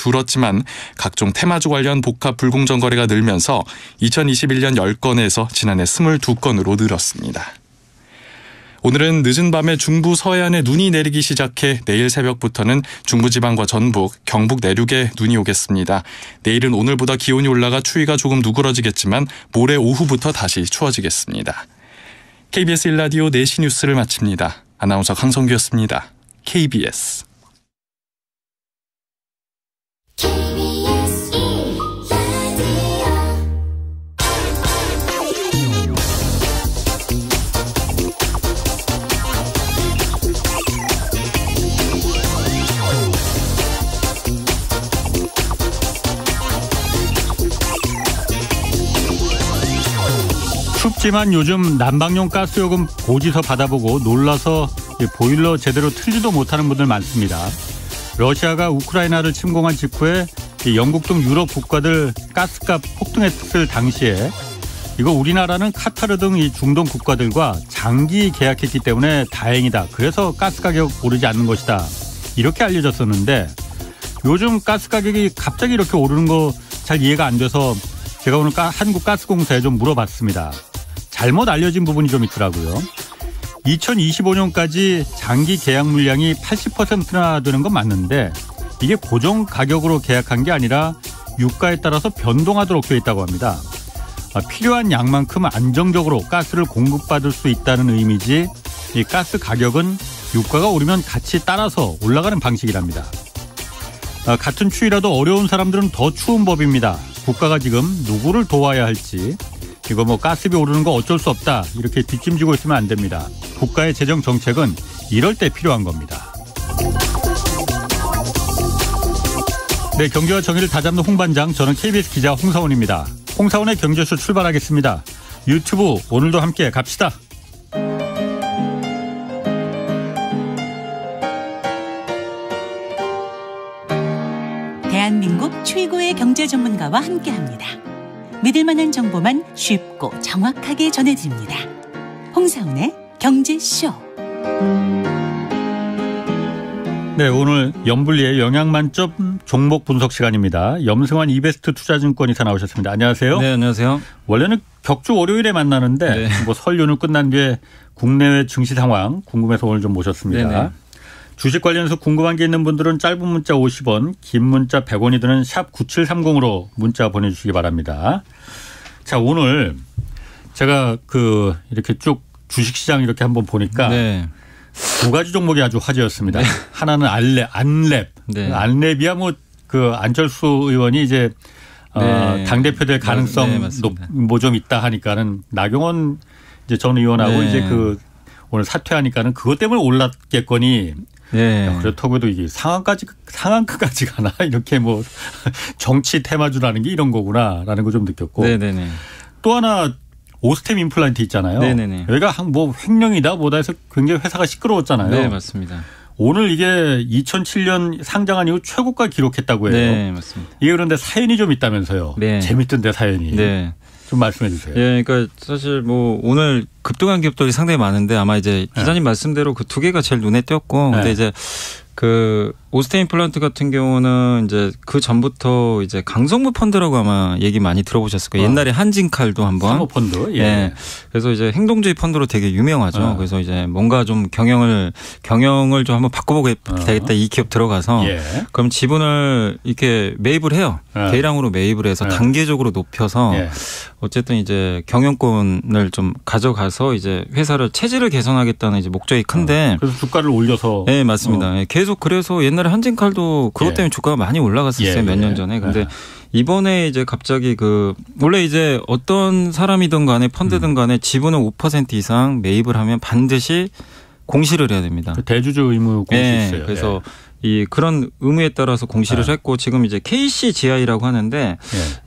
줄었지만 각종 테마주 관련 복합 불공정 거래가 늘면서 2021년 10건에서 지난해 22건으로 늘었습니다. 오늘은 늦은 밤에 중부 서해안에 눈이 내리기 시작해 내일 새벽부터는 중부지방과 전북, 경북 내륙에 눈이 오겠습니다. 내일은 오늘보다 기온이 올라가 추위가 조금 누그러지겠지만 모레 오후부터 다시 추워지겠습니다. KBS 1라디오 4시 뉴스를 마칩니다. 아나운서 강성규였습니다. KBS 춥지만 요즘 난방용 가스요금 고지서 받아보고 놀라서 보일러 제대로 틀지도 못하는 분들 많습니다. 러시아가 우크라이나를 침공한 직후에 영국 등 유럽 국가들 가스값 폭등했을 당시에 이거 우리나라는 카타르 등 이 중동 국가들과 장기 계약했기 때문에 다행이다. 그래서 가스 가격 오르지 않는 것이다. 이렇게 알려졌었는데 요즘 가스 가격이 갑자기 이렇게 오르는 거 잘 이해가 안 돼서 제가 오늘 한국가스공사에 좀 물어봤습니다. 잘못 알려진 부분이 좀 있더라고요. 2025년까지 장기 계약 물량이 80%나 되는 건 맞는데 이게 고정 가격으로 계약한 게 아니라 유가에 따라서 변동하도록 되어 있다고 합니다. 필요한 양만큼 안정적으로 가스를 공급받을 수 있다는 의미지 이 가스 가격은 유가가 오르면 같이 따라서 올라가는 방식이랍니다. 같은 추위라도 어려운 사람들은 더 추운 법입니다. 국가가 지금 누구를 도와야 할지 이거 가스비 오르는 거 어쩔 수 없다 이렇게 뒷짐지고 있으면 안 됩니다. 국가의 재정 정책은 이럴 때 필요한 겁니다. 네, 경제와 정의를 다잡는 홍반장, 저는 KBS 기자 홍사원입니다. 홍사원의 경제쇼 출발하겠습니다. 유튜브 오늘도 함께 갑시다. 대한민국 최고의 경제 전문가와 함께합니다. 믿을 만한 정보만 쉽고 정확하게 전해드립니다. 홍사훈의 경제쇼. 네, 오늘 염불리의 영양만점 종목 분석 시간입니다. 염승환 이베스트 투자증권이사 나오셨습니다. 안녕하세요. 네, 안녕하세요. 원래는 격주 월요일에 만나는데 네. 설 연휴 끝난 뒤에 국내외 증시 상황 궁금해서 오늘 좀 모셨습니다. 네네. 주식 관련해서 궁금한 게 있는 분들은 짧은 문자 50원, 긴 문자 100원이 드는 샵 9730으로 문자 보내주시기 바랍니다. 자, 오늘 제가 이렇게 쭉 주식시장 이렇게 한번 보니까 네. 두 가지 종목이 아주 화제였습니다. 네. 하나는 안랩. 네. 안랩이야 안철수 의원이 이제 네. 당대표 될 가능성 좀 있다 하니까는 나경원 이제 전 의원하고 네. 이제 오늘 사퇴하니까는 그것 때문에 올랐겠거니. 네. 그렇다고도 이게 상한가까지 가나 이렇게 정치 테마주라는 게 이런 거구나라는 거 좀 느꼈고. 네네네. 또 하나 오스템 임플란트 있잖아요. 네네네. 여기가 횡령이다 뭐다 해서 굉장히 회사가 시끄러웠잖아요. 네, 맞습니다. 오늘 이게 2007년 상장한 이후 최고가 기록했다고 해요. 네, 맞습니다. 이게 그런데 사연이 좀 있다면서요. 네. 재밌던데 사연이. 네. 좀 말씀해 주세요. 예, 그러니까 사실 오늘 급등한 기업들이 상당히 많은데 아마 이제 기자님 말씀대로 그 두 개가 제일 눈에 띄었고, 근데 이제 오스템 임플란트 같은 경우는 이제 그 전부터 이제 강성무 펀드라고 아마 얘기 많이 들어보셨을 거예요. 옛날에 한진칼도 한번. 사모펀드. 예. 예. 그래서 이제 행동주의 펀드로 되게 유명하죠. 그래서 이제 뭔가 좀 경영을 좀 한번 바꿔보게 되겠다. 이 기업 들어가서. 예. 그럼 지분을 이렇게 매입을 해요. 대량으로 매입을 해서 단계적으로 높여서 어쨌든 이제 경영권을 좀 가져가서 이제 회사를 체질을 개선하겠다는 이제 목적이 큰데. 그래서 주가를 올려서. 네, 맞습니다. 계속 그래서 옛날에 한진칼도 그것 때문에 주가가 많이 올라갔었어요. 몇 년 전에. 근데 이번에 이제 갑자기 원래 이제 어떤 사람이든 간에 펀드든 간에 지분을 5% 이상 매입을 하면 반드시 공시를 해야 됩니다. 대주주 의무 공시 있어요. 그래서 그런 의무에 따라서 공시를 했고 지금 이제 KCGI라고 하는데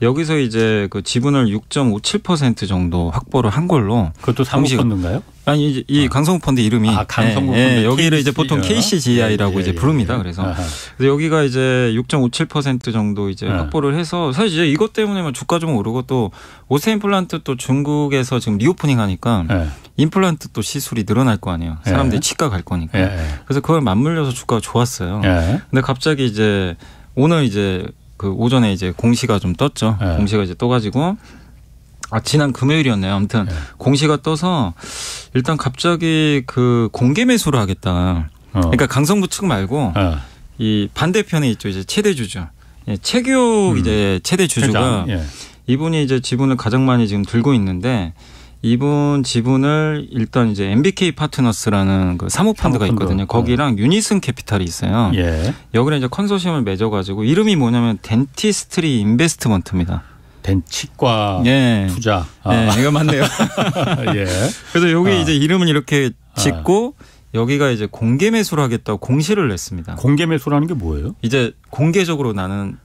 여기서 이제 지분을 6.57% 정도 확보를 한 걸로. 그것도 사모펀드인가요? 아니 이 강성무 펀드 이름이 강성무 펀드 여기를 이제 보통 KCGI라고 이제 부릅니다. 그래서 여기가 이제 6.57% 정도 이제 확보를 해서 사실 이제 이것 때문에 주가 좀 오르고 또 오스템 임플란트 또 중국에서 지금 리오프닝 하니까 임플란트 또 시술이 늘어날 거 아니에요. 사람들이 치과 갈 거니까. 그래서 그걸 맞물려서 주가가 좋았어요. 근데 갑자기 이제 오늘 이제 그 오전에 이제 공시가 좀 떴죠. 네. 공시가 이제 떠가지고 지난 금요일이었네요. 아무튼 공시가 떠서 일단 갑자기 그 공개 매수를 하겠다. 그러니까 강성부 측 말고 이 반대편에 있죠. 이제 최대 주주. 최규 이제 최대 주주가 이분이 이제 지분을 가장 많이 지금 들고 있는데 이분 지분을 일단 이제 MBK 파트너스라는 그 사모펀드가 있거든요. 거기랑 유니슨 캐피탈이 있어요. 여기를 이제 컨소시엄을 맺어가지고 이름이 뭐냐면 덴티스트리 인베스트먼트입니다. 치과 투자. 네, 이거 맞네요. 그래서 여기 이제 이름을 이렇게 짓고 여기가 이제 공개 매수를 하겠다고 공시를 냈습니다. 공개 매수라는 게 뭐예요? 이제 공개적으로 나는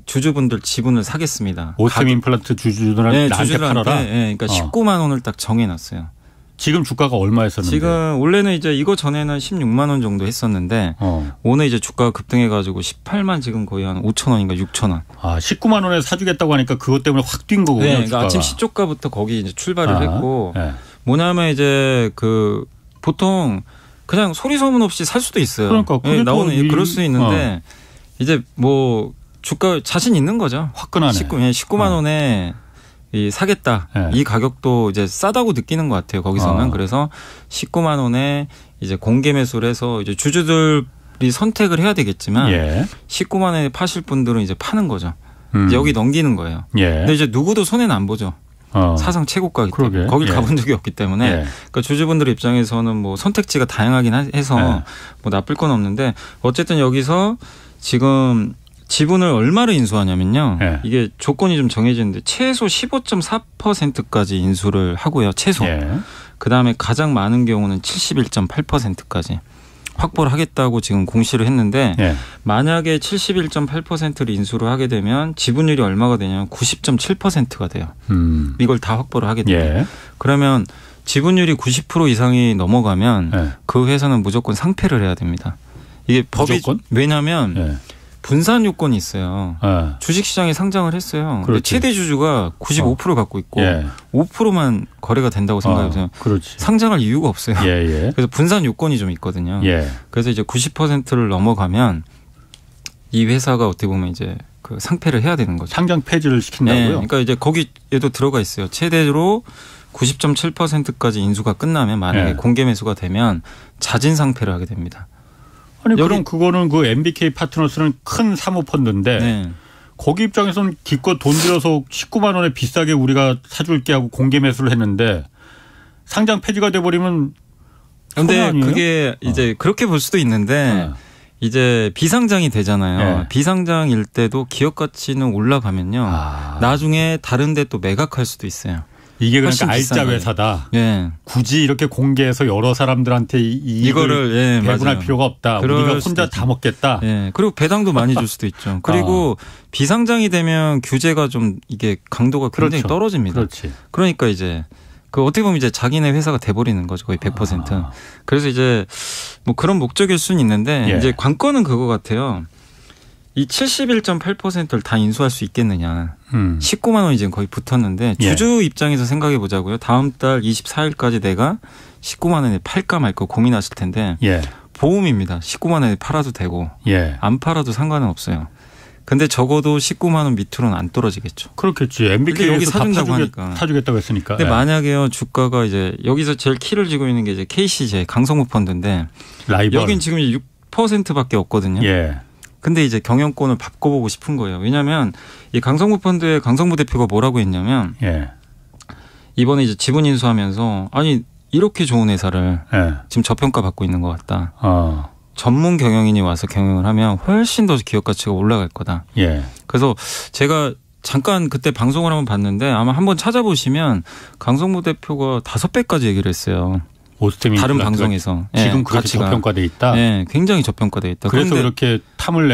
주주분들 지분을 사겠습니다. 오스템 임플란트 주주들한테 나한테 팔아라. 그러니까 19만 원을 딱 정해놨어요. 지금 주가가 얼마였었는데? 지금 원래는 이제 이거 전에는 16만 원 정도 했었는데 오늘 이제 주가가 급등해가지고 18만 지금 거의 한 5천 원인가 6천 원. 19만 원에 사주겠다고 하니까 그것 때문에 확 뛴 거군요. 네, 그러니까 아침 시초가부터 거기 이제 출발을 했고 뭐냐면 이제 그 보통 그냥 소리 소문 없이 살 수도 있어요. 그러니까 나오는 그럴 수 있는데 이제 뭐 주가 자신 있는 거죠. 화끈하네. 19만 원에 사겠다. 이 가격도 이제 싸다고 느끼는 것 같아요. 거기서는. 그래서 19만 원에 이제 공개 매수를 해서 이제 주주들이 선택을 해야 되겠지만 19만 원에 파실 분들은 이제 파는 거죠. 이제 여기 넘기는 거예요. 근데 이제 누구도 손해는 안 보죠. 사상 최고가이기 때문에 거길 가본 적이 없기 때문에 그러니까 주주분들 입장에서는 뭐 선택지가 다양하긴 해서 뭐 나쁠 건 없는데 어쨌든 여기서 지금 지분을 얼마를 인수하냐면요. 이게 조건이 좀 정해지는데 최소 15.4%까지 인수를 하고요. 최소. 그다음에 가장 많은 경우는 71.8%까지 확보를 하겠다고 지금 공시를 했는데 만약에 71.8%를 인수를 하게 되면 지분율이 얼마가 되냐면 90.7%가 돼요. 이걸 다 확보를 하게 돼요. 그러면 지분율이 90% 이상이 넘어가면 그 회사는 무조건 상폐를 해야 됩니다. 이게 법이 무조건? 왜냐하면 분산 요건이 있어요. 주식시장에 상장을 했어요. 근데 최대 주주가 95% 갖고 있고 5%만 거래가 된다고 생각해보세요. 상장할 이유가 없어요. 그래서 분산 요건이 좀 있거든요. 그래서 이제 90%를 넘어가면 이 회사가 어떻게 보면 이제 그 상폐를 해야 되는 거죠. 상장 폐지를 시킨다고요? 그러니까 이제 거기에도 들어가 있어요. 최대로 90.7%까지 인수가 끝나면 만약에 공개 매수가 되면 자진 상폐를 하게 됩니다. 아니 그럼 그거는 그 MBK 파트너스는 큰 사모펀드인데 거기 입장에서는 기껏 돈 들여서 19만 원에 비싸게 우리가 사줄게 하고 공개 매수를 했는데 상장 폐지가 돼버리면 그런데 그게 이제 그렇게 볼 수도 있는데 이제 비상장이 되잖아요. 비상장일 때도 기업 가치는 올라가면요. 나중에 다른 데 또 매각할 수도 있어요. 이게 그러니까 알짜 회사다. 굳이 이렇게 공개해서 여러 사람들한테 이거를 배분할 필요가 없다. 우리가 혼자 다 먹겠다. 그리고 배당도 많이 줄 수도 있죠. 그리고 비상장이 되면 규제가 좀 이게 강도가 굉장히 떨어집니다. 그러니까 이제 그 어떻게 보면 이제 자기네 회사가 돼버리는 거죠. 거의 100%. 그래서 이제 뭐 그런 목적일 수는 있는데 이제 관건은 그거 같아요. 이 71.8%를 다 인수할 수 있겠느냐. 19만 원이 지금 거의 붙었는데 주주 입장에서 생각해 보자고요. 다음 달 24일까지 내가 19만 원에 팔까 말까 고민하실 텐데 보험입니다. 19만 원에 팔아도 되고 안 팔아도 상관은 없어요. 근데 적어도 19만 원 밑으로는 안 떨어지겠죠. 그렇겠지. MBK 여기 사준다고 하니까. 사주겠다고 했으니까. 근데 만약에요. 주가가 이제 여기서 제일 키를 쥐고 있는 게 이제 KCJ 강성무 펀드인데 여긴 지금 6%밖에 없거든요. 근데 이제 경영권을 바꿔보고 싶은 거예요. 왜냐하면 이 강성무 펀드의 강성무 대표가 뭐라고 했냐면 이번에 이제 지분 인수하면서 아니 이렇게 좋은 회사를 지금 저평가 받고 있는 것 같다. 전문 경영인이 와서 경영을 하면 훨씬 더 기업 가치가 올라갈 거다. 그래서 제가 잠깐 그때 방송을 한번 봤는데 아마 한번 찾아보시면 강성무 대표가 5배까지 얘기를 했어요. 다른 방송에서 지금 그렇게 저평가돼 있다. 굉장히 저평가돼 있다. 그래서 그렇게 탐을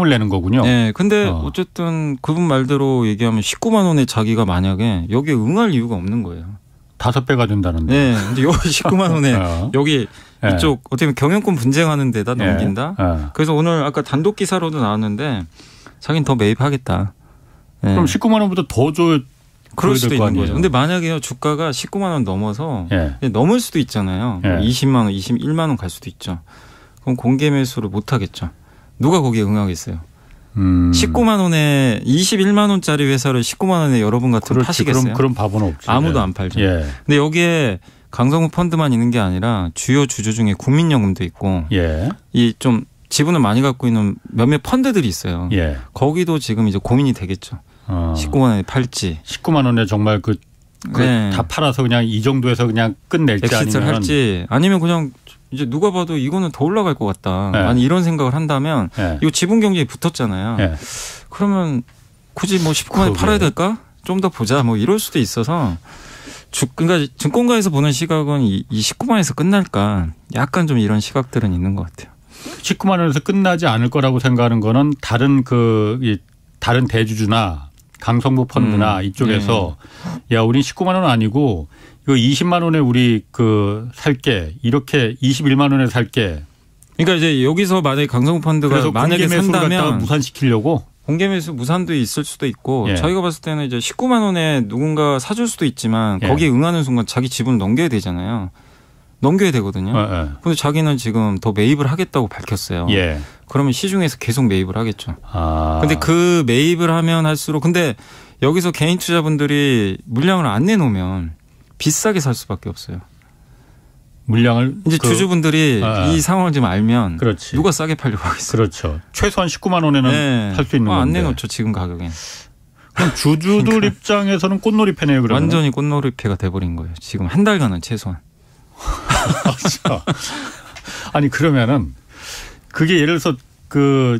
내는 거군요. 근데 어쨌든 그분 말대로 얘기하면 19만 원에 자기가 만약에 여기에 응할 이유가 없는 거예요. 5배가 된다는데. 근데 여기 19만 원에 여기 이쪽 어떻게 보면 경영권 분쟁하는 데다 넘긴다. 그래서 오늘 아까 단독 기사로도 나왔는데 자기는 더 매입하겠다. 그럼 19만 원보다 더 줘야. 그럴 수도 있는 거죠. 근데 만약에 주가가 19만 원 넘어서 넘을 수도 있잖아요. 20만 원, 21만 원 갈 수도 있죠. 그럼 공개 매수를 못 하겠죠. 누가 거기에 응하겠어요. 19만 원에 21만 원짜리 회사를 19만 원에 여러분 같으면 파시겠어요? 그럼 바보는 없지. 아무도 안 팔죠. 예. 근데 여기에 강성구 펀드만 있는 게 아니라 주요 주주 중에 국민연금도 있고 예. 이 좀 지분을 많이 갖고 있는 몇몇 펀드들이 있어요. 예. 거기도 지금 이제 고민이 되겠죠. 19만 원에 팔지. 19만 원에 정말 네. 다 팔아서 그냥 이 정도에서 그냥 끝낼지 엑시트를 아니면 할지 아니면 그냥 이제 누가 봐도 이거는 더 올라갈 것 같다. 네. 아니 이런 생각을 한다면 네. 이거 지분 경쟁이 붙었잖아요. 네. 그러면 굳이 뭐 19만 원 팔아야 될까? 좀 더 보자. 뭐 이럴 수도 있어서 그러니까 증권가에서 보는 시각은 이 19만 원에서 끝날까? 약간 좀 이런 시각들은 있는 것 같아요. 19만 원에서 끝나지 않을 거라고 생각하는 거는 다른 다른 대주주나 강성구 펀드나 이쪽에서 야, 우린 19만 원 아니고 이거 20만 원에 우리 살게. 이렇게 21만 원에 살게. 그러니까 이제 여기서 만약에 강성구 펀드가 만약에 산다면 무산시키려고 공개 매수 무산도 있을 수도 있고 예. 저희가 봤을 때는 이제 19만 원에 누군가 사줄 수도 있지만 예. 거기에 응하는 순간 자기 지분을 넘겨야 되잖아요. 넘겨야 되거든요. 그런데 자기는 지금 더 매입을 하겠다고 밝혔어요. 예. 그러면 시중에서 계속 매입을 하겠죠. 아. 근데 그 매입을 하면 할수록 근데 여기서 개인 투자분들이 물량을 안 내놓으면 비싸게 살 수밖에 없어요. 물량을 이제 주주분들이 이 상황을 좀 알면 그렇지. 누가 싸게 팔려고 하겠어요. 그렇죠. 최소한 19만 원에는 네. 살 수 있는 건데. 안 내놓죠. 지금 가격엔. 그럼 주주들 입장에서는 꽃놀이패네요. 그러면. 완전히 꽃놀이패가 돼버린 거예요. 지금 한 달간은 최소한. 아니 그러면은 그게 예를 들어서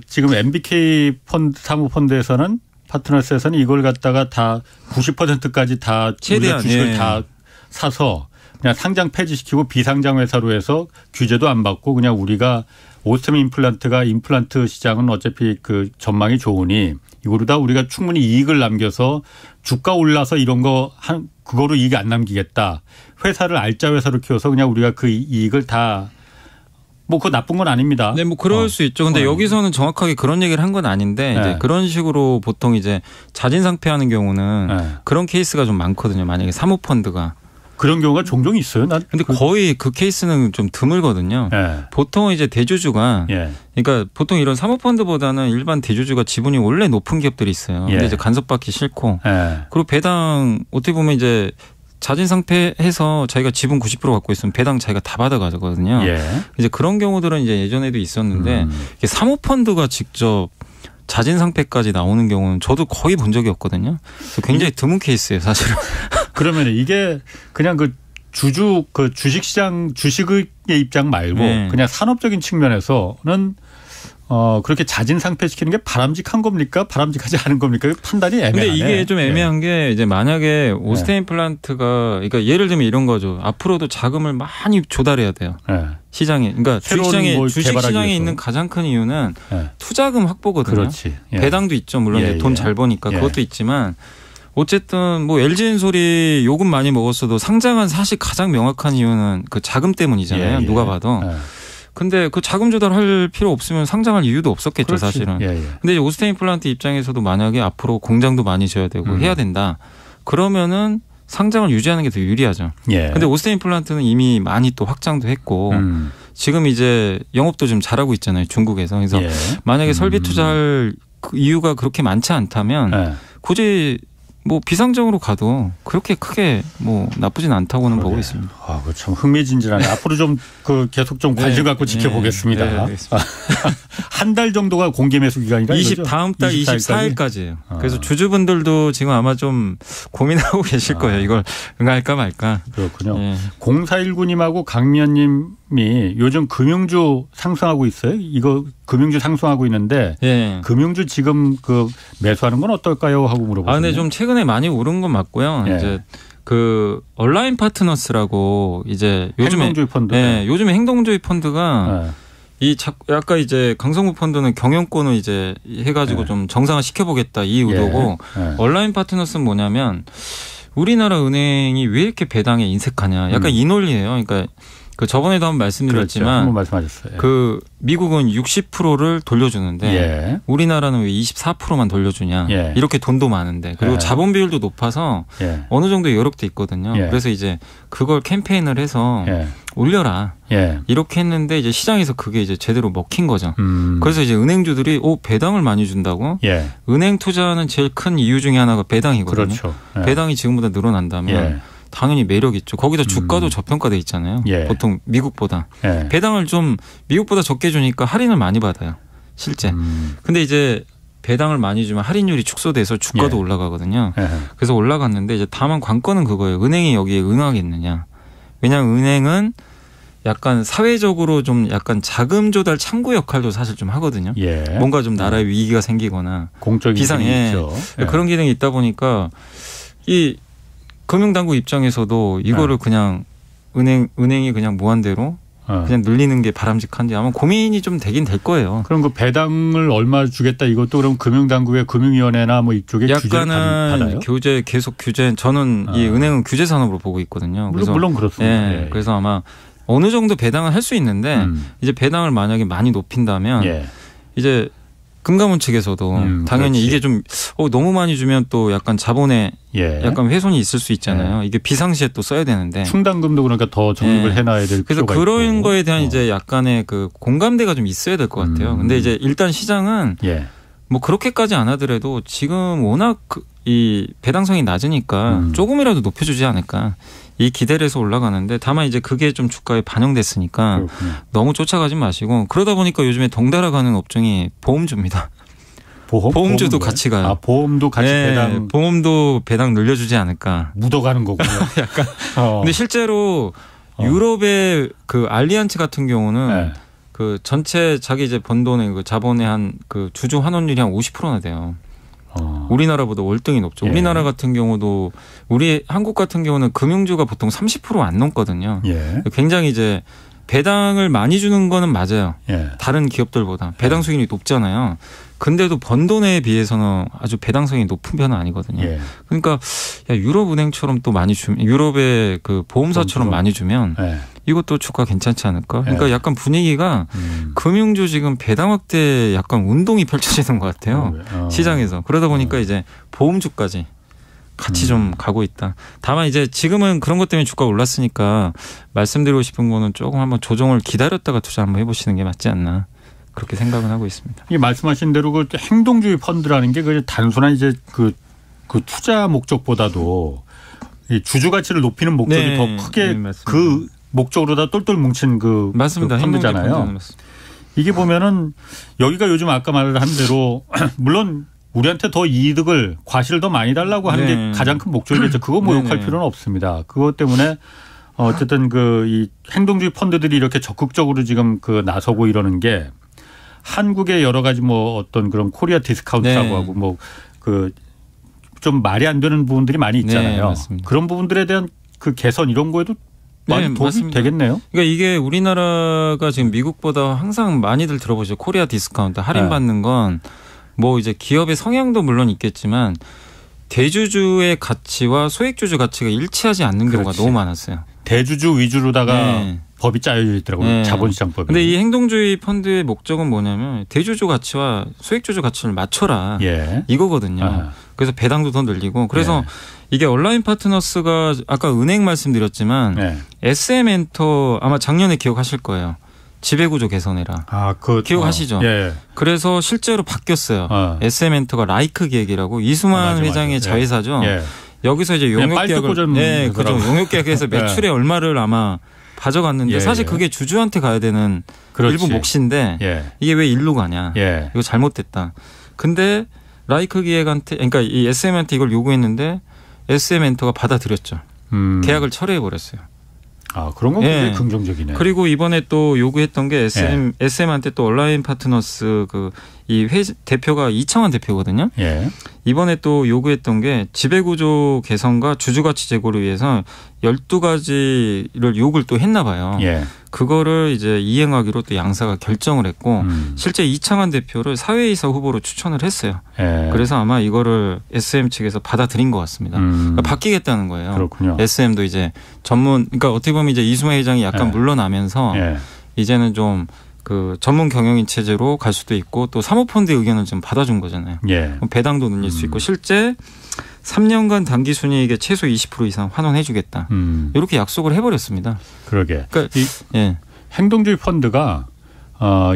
지금 MBK 펀드 사모펀드에서는 파트너스에서는 이걸 갖다가 다 90%까지 다 최대한 주식을 다 사서 그냥 상장 폐지시키고 비상장 회사로 해서 규제도 안 받고 그냥 우리가 오스템 임플란트가 임플란트 시장은 어차피 전망이 좋으니 이거로다 우리가 충분히 이익을 남겨서 주가 올라서 이런 거 그거로 이익 안 남기겠다. 회사를 알짜 회사로 키워서 그냥 우리가 그 이익을 다 그거 나쁜 건 아닙니다. 네, 그럴 수 있죠. 근데 여기서는 정확하게 그런 얘기를 한 건 아닌데 네. 이제 그런 식으로 보통 이제 자진 상폐하는 경우는 네. 그런 케이스가 좀 많거든요. 만약에 사모펀드가. 그런 경우가 종종 있어요. 근데 거의 그 케이스는 좀 드물거든요. 네. 보통 이제 대주주가 그러니까 보통 이런 사모펀드보다는 일반 대주주가 지분이 원래 높은 기업들이 있어요. 근데 이제 간섭받기 싫고 그리고 배당 어떻게 보면 이제 자진 상폐해서 자기가 지분 90% 갖고 있으면 배당 자기가 다 받아가거든요. 이제 그런 경우들은 이제 예전에도 있었는데 사모펀드가 직접 자진 상폐까지 나오는 경우는 저도 거의 본 적이 없거든요. 굉장히 드문 케이스예요, 사실은. 그러면 이게 그냥 주식시장 주식의 입장 말고 그냥 산업적인 측면에서는 그렇게 자진 상폐시키는 게 바람직한 겁니까? 바람직하지 않은 겁니까? 판단이 애매하네. 근데 이게 좀 애매한 게 이제 만약에 오스테인 플란트가 그러니까 예를 들면 이런 거죠. 앞으로도 자금을 많이 조달해야 돼요. 시장에. 그러니까 주식시장에 있는 가장 큰 이유는 투자금 확보거든요. 그렇지. 배당도 있죠. 물론 돈 잘 버니까 그것도 있지만 어쨌든 LG엔솔이 요금 많이 먹었어도 상장한 사실 가장 명확한 이유는 그 자금 때문이잖아요. 누가 봐도. 근데 그 자금 조달할 필요 없으면 상장할 이유도 없었겠죠. 그렇지. 사실은. 근데 이제 오스테인 플란트 입장에서도 만약에 앞으로 공장도 많이 져야 되고 해야 된다. 그러면은 상장을 유지하는 게 더 유리하죠. 근데 오스테인 플란트는 이미 많이 또 확장도 했고 지금 이제 영업도 좀 잘하고 있잖아요. 중국에서. 그래서 만약에 설비 투자할 이유가 그렇게 많지 않다면 굳이 비상적으로 가도 그렇게 크게 나쁘진 않다고는 보고 있습니다. 그거 참 흥미진진하네. 앞으로 좀 계속 좀 관심 갖고 지켜보겠습니다. 한 달 정도가 공개 매수 기간이라 다음 달 24일까지예요. 그래서 주주분들도 지금 아마 좀 고민하고 계실 거예요. 이걸 응할까 말까. 그렇군요. 0419님하고 강미연님이 요즘 금융주 상승하고 있어요. 이거 금융주 상승하고 있는데 금융주 지금 매수하는 건 어떨까요? 하고 물어보세요. 근데 좀 최근에 많이 오른 건 맞고요. 이제 온라인 파트너스라고 이제 요즘에 행동주의 펀드. 요즘에 행동주의 펀드가 아까 이제 강성구 펀드는 경영권을 이제 해가지고 좀 정상화 시켜보겠다 이 의도고 온라인 파트너스는 뭐냐면 우리나라 은행이 왜 이렇게 배당에 인색하냐 약간 이 논리예요. 그러니까 그 저번에도 한번 말씀드렸지만 그렇죠. 한번 말씀하셨어요. 그 미국은 60%를 돌려주는데 예. 우리나라는 왜 24%만 돌려주냐. 예. 이렇게 돈도 많은데 그리고 예. 자본 비율도 높아서 예. 어느 정도 여력돼 있거든요. 예. 그래서 이제 그걸 캠페인을 해서 예. 올려라. 예. 이렇게 했는데 이제 시장에서 그게 이제 제대로 먹힌 거죠. 그래서 이제 은행주들이 배당을 많이 준다고. 예. 은행 투자는 제일 큰 이유 중에 하나가 배당이거든요. 그렇죠. 예. 배당이 지금보다 늘어난다면 예. 당연히 매력 있죠. 거기다 주가도 저평가돼 있잖아요. 예. 보통 미국보다. 예. 배당을 좀 미국보다 적게 주니까 할인을 많이 받아요. 실제. 근데 이제 배당을 많이 주면 할인율이 축소돼서 주가도 예. 올라가거든요. 예. 그래서 올라갔는데 이제 다만 관건은 그거예요. 은행이 여기에 응하겠느냐. 왜냐하면 은행은 약간 사회적으로 좀 약간 자금 조달 창구 역할도 사실 좀 하거든요. 예. 뭔가 좀 나라에 위기가 생기거나 공적인 비상 기능이 있죠. 예. 그런 기능이 있다 보니까 이 금융당국 입장에서도 이거를 그냥 은행이 그냥 무한대로 그냥 늘리는 게 바람직한지 아마 고민이 좀 되긴 될 거예요. 그럼 그 배당을 얼마 주겠다 이것도 그럼 금융당국의 금융위원회나 뭐 이쪽에 규제를 받아요? 약간은 계속 규제. 저는 이 은행은 규제 산업으로 보고 있거든요. 물론 그렇습니다. 예, 예. 그래서 아마 어느 정도 배당을 할 수 있는데 이제 배당을 만약에 많이 높인다면 예. 이제 금감원 측에서도 당연히 그렇지. 이게 좀 너무 많이 주면 또 약간 자본에 예. 약간 훼손이 있을 수 있잖아요. 이게 비상시에 또 써야 되는데. 충당금도 그러니까 더 적립을 해놔야 될 그래서 필요가 그런 있고. 거에 대한 이제 약간의 그 공감대가 좀 있어야 될 것 같아요. 근데 이제 일단 시장은 예. 뭐 그렇게까지 안 하더라도 지금 워낙 이 배당성이 낮으니까 조금이라도 높여주지 않을까. 이 기대를 해서 올라가는데 다만 이제 그게 좀 주가에 반영됐으니까 그렇군요. 너무 쫓아가지 마시고 그러다 보니까 요즘에 덩달아 가는 업종이 보험주입니다. 보험주도 같이 가요. 아, 보험도 같이 배당. 보험도 배당 늘려주지 않을까. 묻어가는 거군요. 약간. 근데 실제로 유럽의 그 알리안츠 같은 경우는 네. 그 전체 자기 이제 번 돈의 그 자본의 한 그 주주 환원율이 한 50%나 돼요. 우리나라보다 월등히 높죠. 예. 우리나라 같은 경우도 우리 한국 같은 경우는 금융주가 보통 30% 안 넘거든요. 예. 굉장히 이제 배당을 많이 주는 거는 맞아요. 예. 다른 기업들보다 배당 수익률이 높잖아요. 근데도 번 돈에 비해서는 아주 배당성이 높은 편은 아니거든요. 예. 그러니까 유럽은행처럼 또 많이 주면 유럽의 그 보험사처럼 많이 주면 예. 이것도 주가 괜찮지 않을까? 그러니까 예. 약간 분위기가 금융주 지금 배당 확대 약간 운동이 펼쳐지는 것 같아요. 시장에서. 그러다 보니까 이제 보험주까지 같이 좀 가고 있다. 다만 이제 지금은 그런 것 때문에 주가가 올랐으니까 말씀드리고 싶은 거는 조금 한번 조정을 기다렸다가 투자 한번 해보시는 게 맞지 않나. 그렇게 생각은 하고 있습니다. 이 말씀하신 대로 그 행동주의 펀드라는 게 그 단순한 이제 그 투자 목적보다도 이 주주 가치를 높이는 목적이 더 크게 그 목적으로 다 똘똘 뭉친 그 맞습니다. 펀드잖아요. 이게 보면은 여기가 요즘 아까 말한 대로 물론 우리한테 더 이득을 과실을 더 많이 달라고 하는 게 가장 큰 목적이겠죠. 그거 모욕할 필요는 없습니다. 그것 때문에 어쨌든 그 이 행동주의 펀드들이 이렇게 적극적으로 지금 그 나서고 이러는 게 한국의 여러 가지 뭐 어떤 그런 코리아 디스카운트라고 하고 뭐 그 좀 말이 안 되는 부분들이 많이 있잖아요. 그런 부분들에 대한 그 개선 이런 거에도 많이 도움이 맞습니다. 되겠네요. 그러니까 이게 우리나라가 지금 미국보다 항상 많이들 들어보죠. 코리아 디스카운트 할인받는 건 뭐 이제 기업의 성향도 물론 있겠지만 대주주의 가치와 소액주주 가치가 일치하지 않는 경우가 너무 많았어요. 대주주 위주로다가 법이 짜여져 있더라고요. 자본시장법이. 근데 이 행동주의 펀드의 목적은 뭐냐면 대주주 가치와 소액주주 가치를 맞춰라. 이거거든요. 그래서 배당도 더 늘리고 그래서 이게 온라인 파트너스가 아까 은행 말씀드렸지만 SM엔터 아마 작년에 기억하실 거예요. 지배구조 개선해라. 기억하시죠? 그래서 실제로 바뀌었어요. SM엔터가 라이크 기획이라고 이수만 회장의 자회사죠. 여기서 이제 용역계약을 그죠. 용역계약에서 매출의 얼마를 아마 가져갔는데 사실 그게 주주한테 가야 되는 일부 몫인데 이게 왜 일로 가냐. 이거 잘못됐다. 근데 라이크 기획한테 그러니까 이 SM한테 이걸 요구했는데 SM엔터가 받아들였죠. 계약을 철회해 버렸어요. 아, 그런 건 굉장히 긍정적이네. 그리고 이번에 또 요구했던 게 SM한테 또 온라인 파트너스 이 대표가 이창환 대표거든요. 이번에 또 요구했던 게 지배구조 개선과 주주가치 제고를 위해서 12가지를 요구를 또 했나 봐요. 예. 그거를 이제 이행하기로 또 양사가 결정을 했고 실제 이창환 대표를 사회이사 후보로 추천을 했어요. 예. 그래서 아마 이거를 SM 측에서 받아들인 것 같습니다. 그러니까 바뀌겠다는 거예요. 그렇군요. SM도 이제 그러니까 어떻게 보면 이제 이수만 회장이 약간 예. 물러나면서 예. 이제는 좀 그 전문 경영인 체제로 갈 수도 있고 또 사모펀드의 의견을 좀 받아준 거잖아요. 예. 배당도 늘릴 수 있고 실제 3년간 당기 순이익에 최소 20% 이상 환원해 주겠다. 이렇게 약속을 해버렸습니다. 그러게. 그러니까 예. 행동주의 펀드가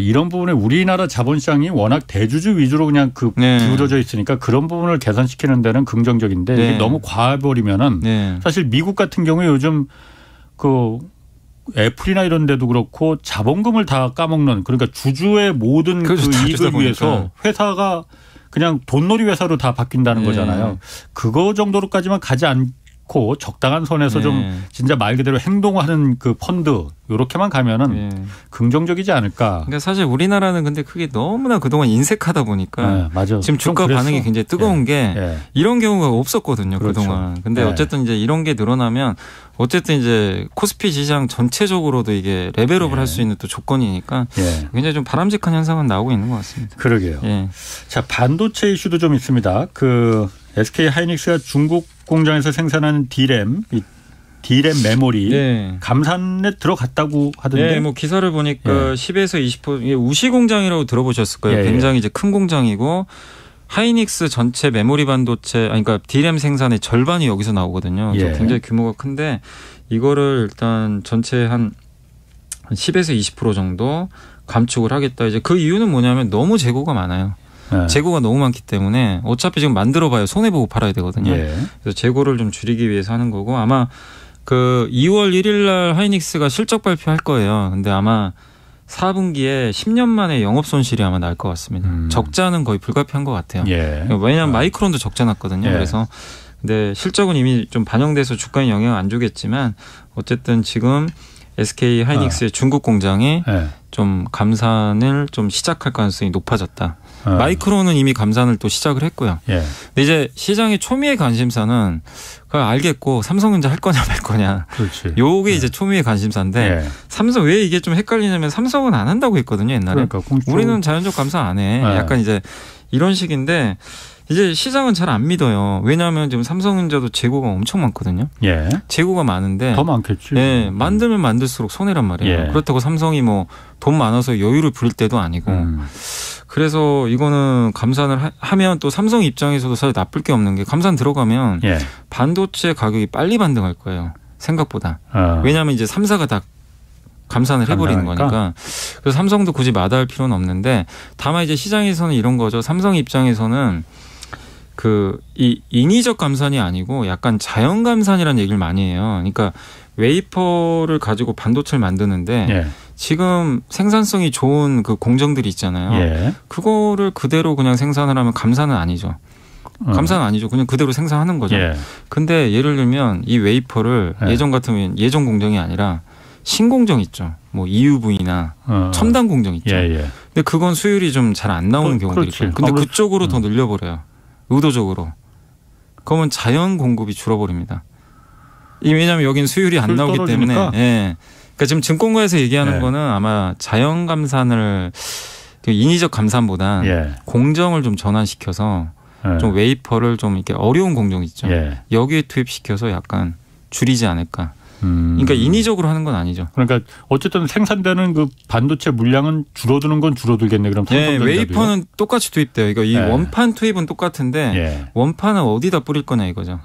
이런 부분에 우리나라 자본시장이 워낙 대주주 위주로 그냥 네. 기울어져 있으니까 그런 부분을 개선시키는 데는 긍정적인데 네. 이게 너무 과해버리면은 네. 사실 미국 같은 경우에 요즘 그 애플이나 이런 데도 그렇고 자본금을 다 까먹는 그러니까 주주의 모든 그 이익을 위해서 회사가 그냥 돈놀이 회사로 다 바뀐다는 네. 거잖아요. 그거 정도로까지만 가지 않고 적당한 선에서 네. 좀 진짜 말 그대로 행동하는 그 펀드 요렇게만 가면은 네. 긍정적이지 않을까. 그러니까 사실 우리나라는 근데 그게 너무나 그동안 인색하다 보니까 네, 맞아. 지금 주가 반응이 굉장히 뜨거운 게 이런 경우가 없었거든요. 그렇죠. 그동안. 근데 네. 어쨌든 이제 이런 게 늘어나면 어쨌든 이제 코스피 시장 전체적으로도 이게 레벨업을 할 수 있는 또 조건이니까 굉장히 좀 바람직한 현상은 나오고 있는 것 같습니다. 그러게요. 예. 자, 반도체 이슈도 좀 있습니다. 그 SK 하이닉스가 중국 공장에서 생산하는 D램 메모리 네. 감산에 들어갔다고 하던데. 네, 뭐 기사를 보니까 10에서 20% 이게 우시 공장이라고 들어보셨을 거예요. 굉장히 이제 큰 공장이고 하이닉스 전체 메모리 반도체 그러니까 D램 생산의 절반이 여기서 나오거든요. 그래서 굉장히 규모가 큰데 이거를 일단 전체 한 10에서 20% 정도 감축을 하겠다. 이제 그 이유는 뭐냐면 너무 재고가 많아요. 재고가 너무 많기 때문에 어차피 지금 만들어봐야 손해보고 팔아야 되거든요. 그래서 재고를 좀 줄이기 위해서 하는 거고 아마 그 2월 1일 날 하이닉스가 실적 발표할 거예요. 근데 아마 4분기에 10년 만에 영업 손실이 아마 날 것 같습니다. 적자는 거의 불가피한 것 같아요. 왜냐하면 마이크론도 적자 났거든요. 그래서 근데 실적은 이미 좀 반영돼서 주가에 영향 안 주겠지만 어쨌든 지금 SK 하이닉스의 중국 공장이 좀 감산을 좀 시작할 가능성이 높아졌다. 마이크론은 이미 감산을 또 시작을 했고요. 근데 이제 시장의 초미의 관심사는 그걸 알겠고 삼성전자 할 거냐 말 거냐. 그렇지. 요게 이제 초미의 관심사인데 삼성 왜 이게 좀 헷갈리냐면 삼성은 안 한다고 했거든요 옛날에. 그러니까 우리는 자연적 감산 안 해. 약간 이제 이런 식인데 이제 시장은 잘 안 믿어요. 왜냐하면 지금 삼성전자도 재고가 엄청 많거든요. 재고가 많은데 더 많겠지. 만들면 만들수록 손해란 말이에요. 그렇다고 삼성이 뭐 돈 많아서 여유를 부릴 때도 아니고. 그래서 이거는 감산을 하면 또 삼성 입장에서도 사실 나쁠 게 없는 게 감산 들어가면 반도체 가격이 빨리 반등할 거예요. 생각보다. 왜냐하면 이제 3사가 다 감산을 해버리는 거니까. 그래서 삼성도 굳이 마다할 필요는 없는데 다만 이제 시장에서는 이런 거죠. 삼성 입장에서는 이 인위적 감산이 아니고 약간 자연 감산이라는 얘기를 많이 해요. 그러니까 웨이퍼를 가지고 반도체를 만드는데 지금 생산성이 좋은 그 공정들이 있잖아요. 그거를 그대로 그냥 생산을 하면 감산은 아니죠. 감산은 아니죠. 그냥 그대로 생산하는 거죠. 근데 예를 들면 이 웨이퍼를 예전 같으면 예전 공정이 아니라 신공정 있죠. 뭐 EUV나 첨단 공정 있죠. 근데 그건 수율이 좀 잘 안 나오는 경우도 있어요. 근데 그쪽으로 더 늘려버려요. 의도적으로. 그러면 자연 공급이 줄어버립니다. 왜냐하면 여긴 수율이 안 나오기 때문에. 그러니까 지금 증권가에서 얘기하는 거는 아마 자연 감산을 인위적 감산보다 공정을 좀 전환시켜서 좀 웨이퍼를 좀 이렇게 어려운 공정 있죠. 여기에 투입시켜서 약간 줄이지 않을까. 그러니까 인위적으로 하는 건 아니죠. 그러니까 어쨌든 생산되는 그 반도체 물량은 줄어드는 건 줄어들겠네. 그럼 삼성전자도요? 웨이퍼는 똑같이 투입돼요. 그러니까 이 원판 투입은 똑같은데 원판은 어디다 뿌릴 거냐 이거죠.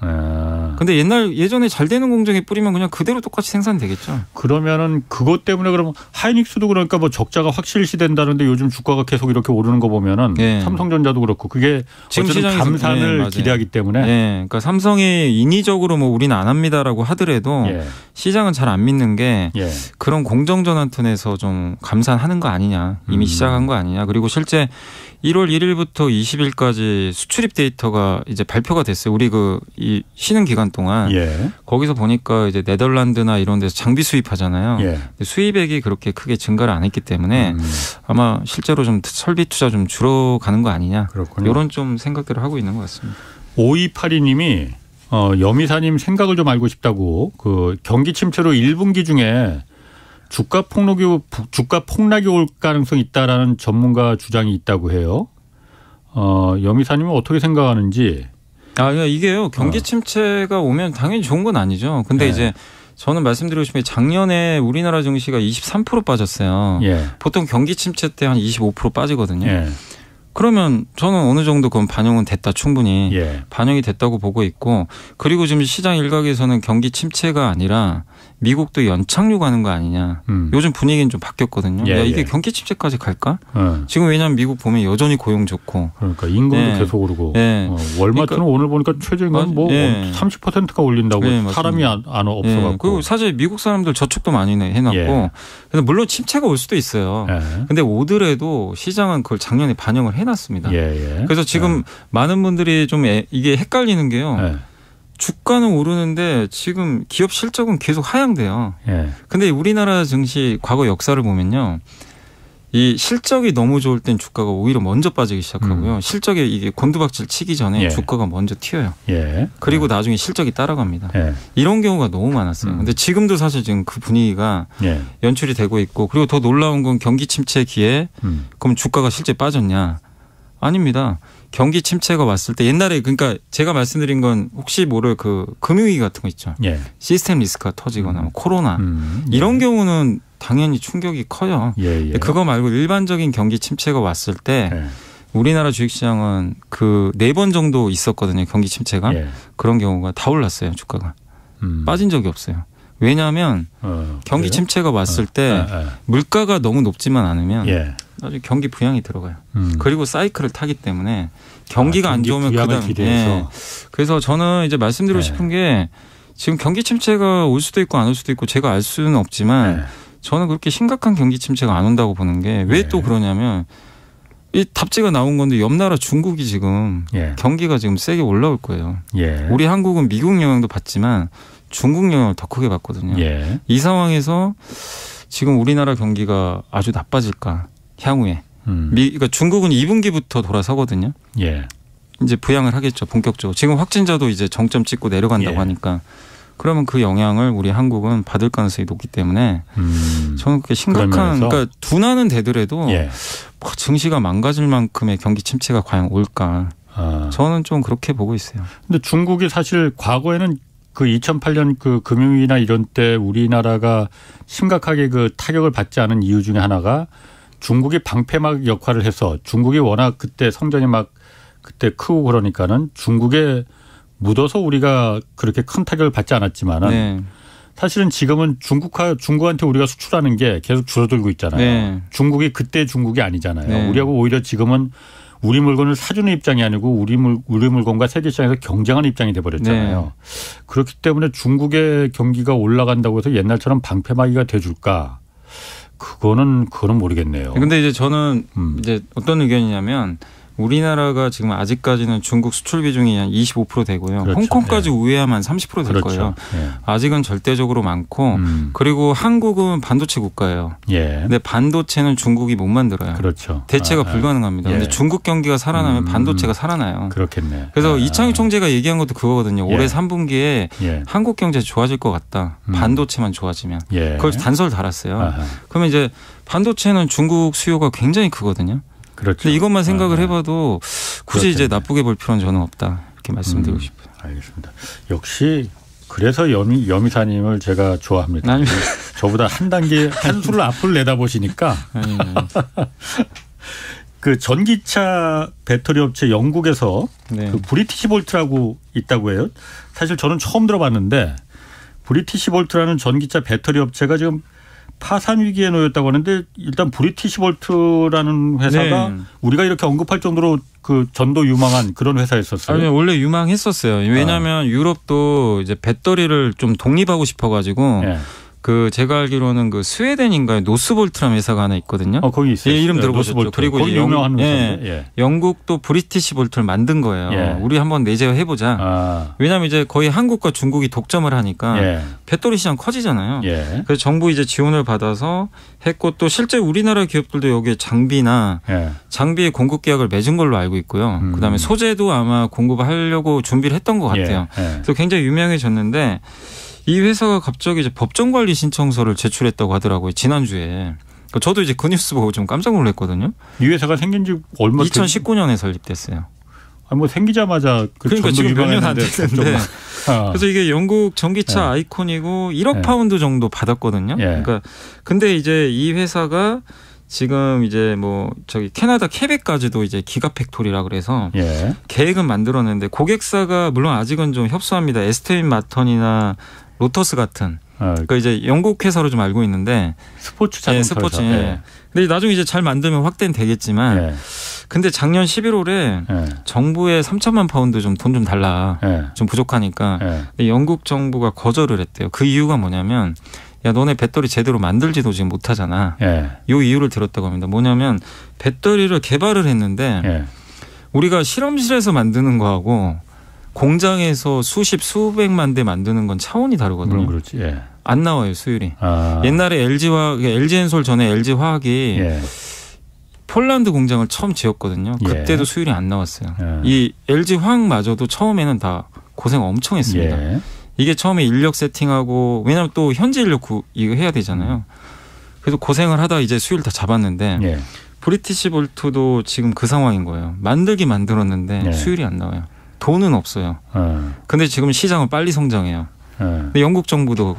근데 예전에 잘 되는 공정에 뿌리면 그냥 그대로 똑같이 생산되겠죠. 그러면은 그것 때문에 그러면 하이닉스도 그러니까 뭐 적자가 확실시 된다는데 요즘 주가가 계속 이렇게 오르는 거 보면은 삼성전자도 그렇고 그게 지금 어쨌든 감산을 기대하기 때문에. 그러니까 삼성이 인위적으로 뭐 우리는 안 합니다라고 하더라도 시장은 잘 안 믿는 게 그런 공정전환 톤에서 좀 감산하는 거 아니냐. 이미 시작한 거 아니냐. 그리고 실제 1월 1일부터 20일까지 수출입 데이터가 이제 발표가 됐어요. 우리 이 쉬는 기간 기간 동안 거기서 보니까 이제 네덜란드나 이런 데서 장비 수입하잖아요. 수입액이 그렇게 크게 증가를 안 했기 때문에 아마 실제로 좀 설비 투자 좀 줄어가는 거 아니냐. 그렇군요. 이런 좀 생각들을 하고 있는 것 같습니다. 5282님이 여미사님 생각을 좀 알고 싶다고 그 경기 침체로 1분기 중에 주가 폭락이 올 가능성이 있다라는 전문가 주장이 있다고 해요. 여미사님은 어떻게 생각하는지. 이게요. 경기 침체가 오면 당연히 좋은 건 아니죠. 근데 이제 저는 말씀드리고 싶은 게 작년에 우리나라 증시가 23% 빠졌어요. 보통 경기 침체 때 한 25% 빠지거든요. 그러면 저는 어느 정도 그건 반영은 됐다 충분히 반영이 됐다고 보고 있고 그리고 지금 시장 일각에서는 경기 침체가 아니라 미국도 연착륙 하는 거 아니냐. 요즘 분위기는 좀 바뀌었거든요. 이게 경기 침체까지 갈까? 지금 왜냐하면 미국 보면 여전히 고용 좋고. 그러니까 임금도 계속 오르고. 월마트는 그러니까 오늘 보니까 최저임금 30%가 올린다고 사람이 안 없어갖고. 그리고 사실 미국 사람들 저축도 많이 해놨고. 그래서 물론 침체가 올 수도 있어요. 근데 오더라도 시장은 그걸 작년에 반영을 해놨습니다. 그래서 지금 많은 분들이 좀 이게 헷갈리는 게요. 주가는 오르는데 지금 기업 실적은 계속 하향돼요. 근데 우리나라 증시 과거 역사를 보면요. 이 실적이 너무 좋을 땐 주가가 오히려 먼저 빠지기 시작하고요. 실적에 이게 곤두박질 치기 전에 주가가 먼저 튀어요. 그리고 나중에 실적이 따라갑니다. 이런 경우가 너무 많았어요. 근데 지금도 사실 지금 그 분위기가 연출이 되고 있고 그리고 더 놀라운 건 경기 침체기에 그럼 주가가 실제 빠졌냐. 아닙니다. 경기 침체가 왔을 때 옛날에 그러니까 제가 말씀드린 건 혹시 모를 그 금융위기 같은 거 있죠. 시스템 리스크가 터지거나 코로나 이런 경우는 당연히 충격이 커요. 그거 말고 일반적인 경기 침체가 왔을 때 우리나라 주식시장은 그 4번 정도 있었거든요. 경기 침체가. 그런 경우가 다 올랐어요. 주가가. 빠진 적이 없어요. 왜냐하면 경기 침체가 왔을 때 물가가 너무 높지만 않으면 나중에 경기 부양이 들어가요. 그리고 사이클을 타기 때문에 경기가 안 좋으면 그다음. 그래서 저는 이제 말씀드리고 싶은 게 지금 경기 침체가 올 수도 있고 안 올 수도 있고 제가 알 수는 없지만 저는 그렇게 심각한 경기 침체가 안 온다고 보는 게 왜 또 그러냐면 이 답지가 나온 건데 옆 나라 중국이 지금 경기가 지금 세게 올라올 거예요. 우리 한국은 미국 영향도 받지만 중국 영향을 더 크게 받거든요. 이 상황에서 지금 우리나라 경기가 아주 나빠질까 향후에. 그러니까 중국은 2분기부터 돌아서거든요. 이제 부양을 하겠죠. 본격적으로. 지금 확진자도 이제 정점 찍고 내려간다고 하니까. 그러면 그 영향을 우리 한국은 받을 가능성이 높기 때문에 저는 그게 심각한 그러니까 둔화는 되더라도 뭐 증시가 망가질 만큼의 경기 침체가 과연 올까. 저는 좀 그렇게 보고 있어요. 근데 중국이 사실 과거에는 그 2008년 그 금융위기나 이런 때 우리나라가 심각하게 그 타격을 받지 않은 이유 중에 하나가 중국이 방패막 역할을 해서 중국이 워낙 그때 성장이 막 그때 크고 그러니까는 중국에 묻어서 우리가 그렇게 큰 타격을 받지 않았지만은 사실은 지금은 중국한테 우리가 수출하는 게 계속 줄어들고 있잖아요. 중국이 그때 중국이 아니잖아요. 우리하고 오히려 지금은 우리 물건을 사주는 입장이 아니고 우리 물건과 세계 시장에서 경쟁하는 입장이 돼버렸잖아요. 그렇기 때문에 중국의 경기가 올라간다고 해서 옛날처럼 방패막이가 돼줄까? 그거는 모르겠네요. 근데 이제 저는 이제 어떤 의견이냐면 우리나라가 지금 아직까지는 중국 수출 비중이 한 25% 되고요. 홍콩까지 우회하면 30% 될 거예요. 아직은 절대적으로 많고 그리고 한국은 반도체 국가예요. 근데 반도체는 중국이 못 만들어요. 대체가 불가능합니다. 근데 중국 경기가 살아나면 반도체가 살아나요. 그렇겠네. 그래서 이창유 총재가 얘기한 것도 그거거든요. 올해 3분기에 한국 경제 좋아질 것 같다. 반도체만 좋아지면. 그걸 단서를 달았어요. 그러면 이제 반도체는 중국 수요가 굉장히 크거든요. 근데 이것만 생각을 해봐도 굳이 이제 나쁘게 볼 필요는 저는 없다. 이렇게 말씀드리고 싶어요. 알겠습니다. 역시 그래서 여미사님을 제가 좋아합니다. 저보다 한 단계 한 수를 앞을 내다보시니까. 그 전기차 배터리 업체 영국에서 그 브리티시 볼트라고 있다고 해요. 사실 저는 처음 들어봤는데 브리티시 볼트라는 전기차 배터리 업체가 지금 파산 위기에 놓였다고 하는데 일단 브리티시 볼트라는 회사가 우리가 이렇게 언급할 정도로 그 전도 유망한 그런 회사였었어요. 아니, 원래 유망했었어요. 왜냐하면 유럽도 이제 배터리를 좀 독립하고 싶어가지고 그 제가 알기로는 그 스웨덴인가요? 노스볼트라는 회사가 하나 있거든요. 거기 있어요. 예, 이름 들어보셨죠? 노스볼트. 그리고 거기 이제 유명한 영국도 브리티시 볼트를 만든 거예요. 우리 한번 내재해 보자. 왜냐하면 이제 거의 한국과 중국이 독점을 하니까 배터리 시장 커지잖아요. 그래서 정부 이제 지원을 받아서 했고 또 실제 우리나라 기업들도 여기에 장비나 장비의 공급 계약을 맺은 걸로 알고 있고요. 그다음에 소재도 아마 공급하려고 준비를 했던 것 같아요. 그래서 굉장히 유명해졌는데 이 회사가 갑자기 이제 법정관리 신청서를 제출했다고 하더라고요. 지난주에. 저도 이제 그 뉴스 보고 좀 깜짝 놀랐거든요. 이 회사가 생긴 지 얼마 2019년에 설립됐어요. 뭐 생기자마자 그러니까 지금 몇 년 안 됐는데. 그래서 이게 영국 전기차 아이콘이고 1억 파운드 정도 받았거든요. 그러니까 근데 이제 이 회사가 지금 이제 뭐 저기 캐나다 케벡까지도 이제 기가 팩토리라 그래서 계획은 만들었는데 고객사가 물론 아직은 좀 협소합니다. 에스턴 마턴이나 로터스 같은 그러니까 이제 영국 회사로 좀 알고 있는데 스포츠 자동차 스포츠. 근데 나중에 이제 잘 만들면 확대는 되겠지만 근데 작년 11월에 정부에 3천만 파운드 좀 돈 좀 달라 좀 부족하니까 영국 정부가 거절을 했대요. 그 이유가 뭐냐면 야 너네 배터리 제대로 만들지도 지금 못하잖아. 요 이유를 들었다고 합니다. 뭐냐면 배터리를 개발을 했는데 우리가 실험실에서 만드는 거하고 공장에서 수백만 대 만드는 건 차원이 다르거든요. 물론 그렇지. 안 나와요 수율이. 옛날에 LG엔솔 전에 LG화학이 폴란드 공장을 처음 지었거든요. 그때도 수율이 안 나왔어요. 이 LG화학마저도 처음에는 다 고생 엄청 했습니다. 이게 처음에 인력 세팅하고 왜냐하면 또 현지 인력 이거 해야 되잖아요. 그래서 고생을 하다 이제 수율 다 잡았는데 브리티시 볼트도 지금 그 상황인 거예요. 만들었는데 수율이 안 나와요. 돈은 없어요. 근데 지금 시장은 빨리 성장해요. 근데 영국 정부도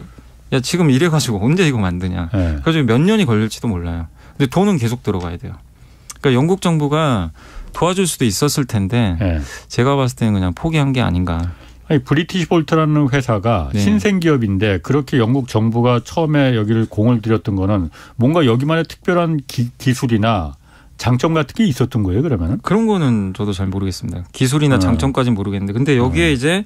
야 지금 이래가지고 언제 이거 만드냐. 그래서 몇 년이 걸릴지도 몰라요. 근데 돈은 계속 들어가야 돼요. 그러니까 영국 정부가 도와줄 수도 있었을 텐데 제가 봤을 때는 그냥 포기한 게 아닌가. 아니, 브리티시 볼트라는 회사가 신생 기업인데 그렇게 영국 정부가 처음에 여기를 공을 들였던 거는 뭔가 여기만의 특별한 기술이나 장점 같은 게 있었던 거예요, 그러면은? 그런 거는 저도 잘 모르겠습니다. 기술이나 장점까지는 모르겠는데. 근데 여기에 이제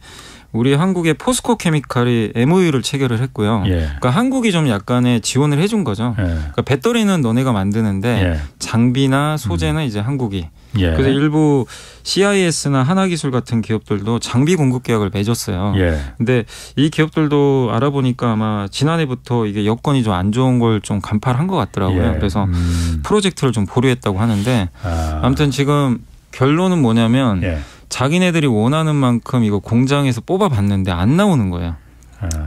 우리 한국의 포스코 케미칼이 MOU를 체결을 했고요. 그러니까 한국이 좀 약간의 지원을 해준 거죠. 그러니까 배터리는 너네가 만드는데 장비나 소재는 이제 한국이. 그래서 일부 CIS나 하나기술 같은 기업들도 장비 공급 계약을 맺었어요. 근데 이 기업들도 알아보니까 아마 지난해부터 이게 여건이 좀 안 좋은 걸 좀 간파한 것 같더라고요. 그래서 프로젝트를 좀 보류했다고 하는데 아무튼 지금 결론은 뭐냐면 자기네들이 원하는 만큼 이거 공장에서 뽑아봤는데 안 나오는 거예요.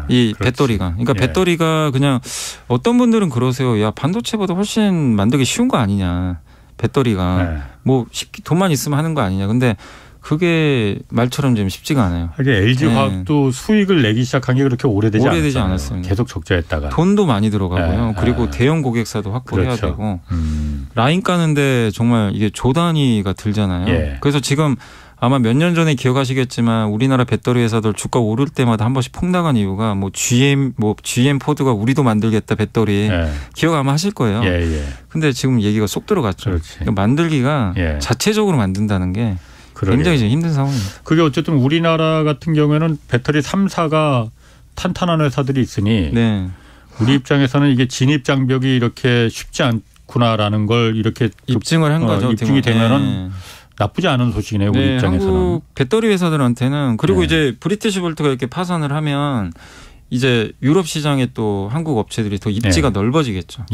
이 그렇지. 배터리가. 그러니까 배터리가 그냥 어떤 분들은 그러세요. 야 반도체보다 훨씬 만들기 쉬운 거 아니냐. 배터리가 뭐 돈만 있으면 하는 거 아니냐. 근데 그게 말처럼 좀 쉽지가 않아요. 하긴 LG화학도 수익을 내기 시작한 게 그렇게 오래되지 않았습니다. 계속 적자했다가. 돈도 많이 들어가고요. 그리고 대형 고객사도 확보해야 되고. 라인 까는데 정말 이게 조 단위가 들잖아요. 그래서 지금 아마 몇 년 전에 기억하시겠지만 우리나라 배터리 회사들 주가 오를 때마다 한 번씩 폭 나간 이유가 뭐 GM 포드가 우리도 만들겠다 배터리 기억 아마 하실 거예요. 근데 지금 얘기가 쏙 들어갔죠. 그러니까 만들기가 자체적으로 만든다는 게 굉장히 지금 힘든 상황입니다. 그게 어쨌든 우리나라 같은 경우에는 배터리 3사가 탄탄한 회사들이 있으니 우리 입장에서는 이게 진입 장벽이 이렇게 쉽지 않구나라는 걸 이렇게 입증을 한 거죠. 입증이 되면은 나쁘지 않은 소식이네요. 우리 입장에서는. 한국 배터리 회사들한테는 그리고 이제 브리티시 볼트가 이렇게 파산을 하면 이제 유럽 시장에 또 한국 업체들이 더 입지가 넓어지겠죠.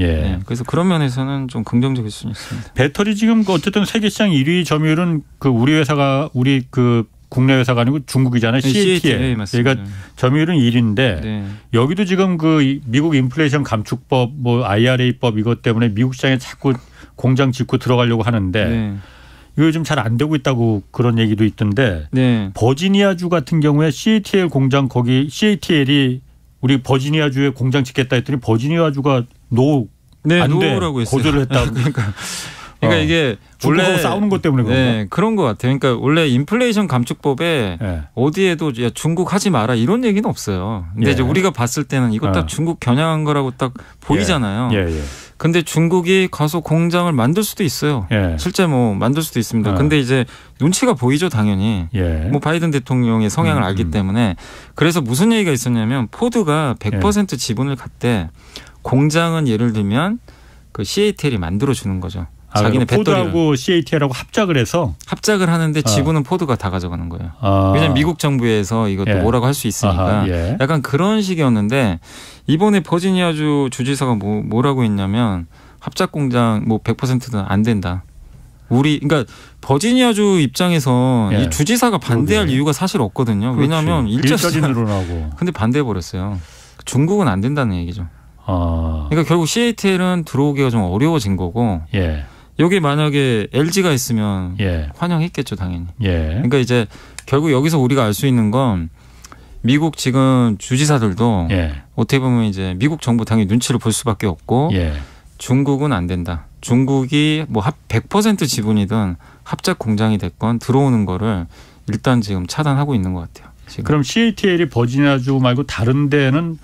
그래서 그런 면에서는 좀 긍정적일 수 있습니다. 배터리 지금 어쨌든 세계 시장 1위 점유율은 그 우리 회사가 우리 그 국내 회사가 아니고 중국이잖아요. CATL. 그러니까 점유율은 1위인데 여기도 지금 그 미국 인플레이션 감축법 뭐 IRA법 이것 때문에 미국 시장에 자꾸 공장 짓고 들어가려고 하는데 이거 요즘 잘 안 되고 있다고 그런 얘기도 있던데 버지니아주 같은 경우에 CATL 공장 거기 CATL이 우리 버지니아주에 공장 짓겠다 했더니 버지니아주가 안 돼. 거절을 했다고. 그러니까 이게 중국하고 싸우는 것 때문에 그런가? 그런 것 같아요. 그러니까 원래 인플레이션 감축법에 어디에도 야, 중국 하지 마라 이런 얘기는 없어요. 근데 이제 우리가 봤을 때는 이거 딱 중국 겨냥한 거라고 딱 보이잖아요. 근데 중국이 가서 공장을 만들 수도 있어요. 예. 실제 뭐 만들 수도 있습니다. 근데 이제 눈치가 보이죠, 당연히. 예. 뭐 바이든 대통령의 성향을 알기 때문에. 그래서 무슨 얘기가 있었냐면 포드가 100% 지분을 갖대 공장은 예를 들면 그 CATL이 만들어 주는 거죠. 자기네 배터리를. 포드하고 CATL하고 합작을 해서 합작을 하는데 지분은 포드가 다 가져가는 거예요. 왜냐하면 미국 정부에서 이것도 뭐라고 할 수 있으니까. 약간 그런 식이었는데 이번에 버지니아주 주지사가 뭐라고 했냐면 합작 공장 뭐 100%는 안 된다. 그러니까 버지니아주 입장에서 이 주지사가 반대할 이유가 사실 없거든요. 왜냐하면 일자리 늘어나고. 근데 반대해 버렸어요. 중국은 안 된다는 얘기죠. 그러니까 결국 CATL은 들어오기가 좀 어려워진 거고. 여기 만약에 LG가 있으면 환영했겠죠, 당연히. 그러니까 이제 결국 여기서 우리가 알 수 있는 건 미국 지금 주지사들도 어떻게 보면 이제 미국 정부 당연히 눈치를 볼 수밖에 없고 중국은 안 된다. 중국이 뭐 100% 지분이든 합작 공장이 됐건 들어오는 거를 일단 지금 차단하고 있는 것 같아요. 지금. 그럼 CATL이 버지니아주 말고 다른 데는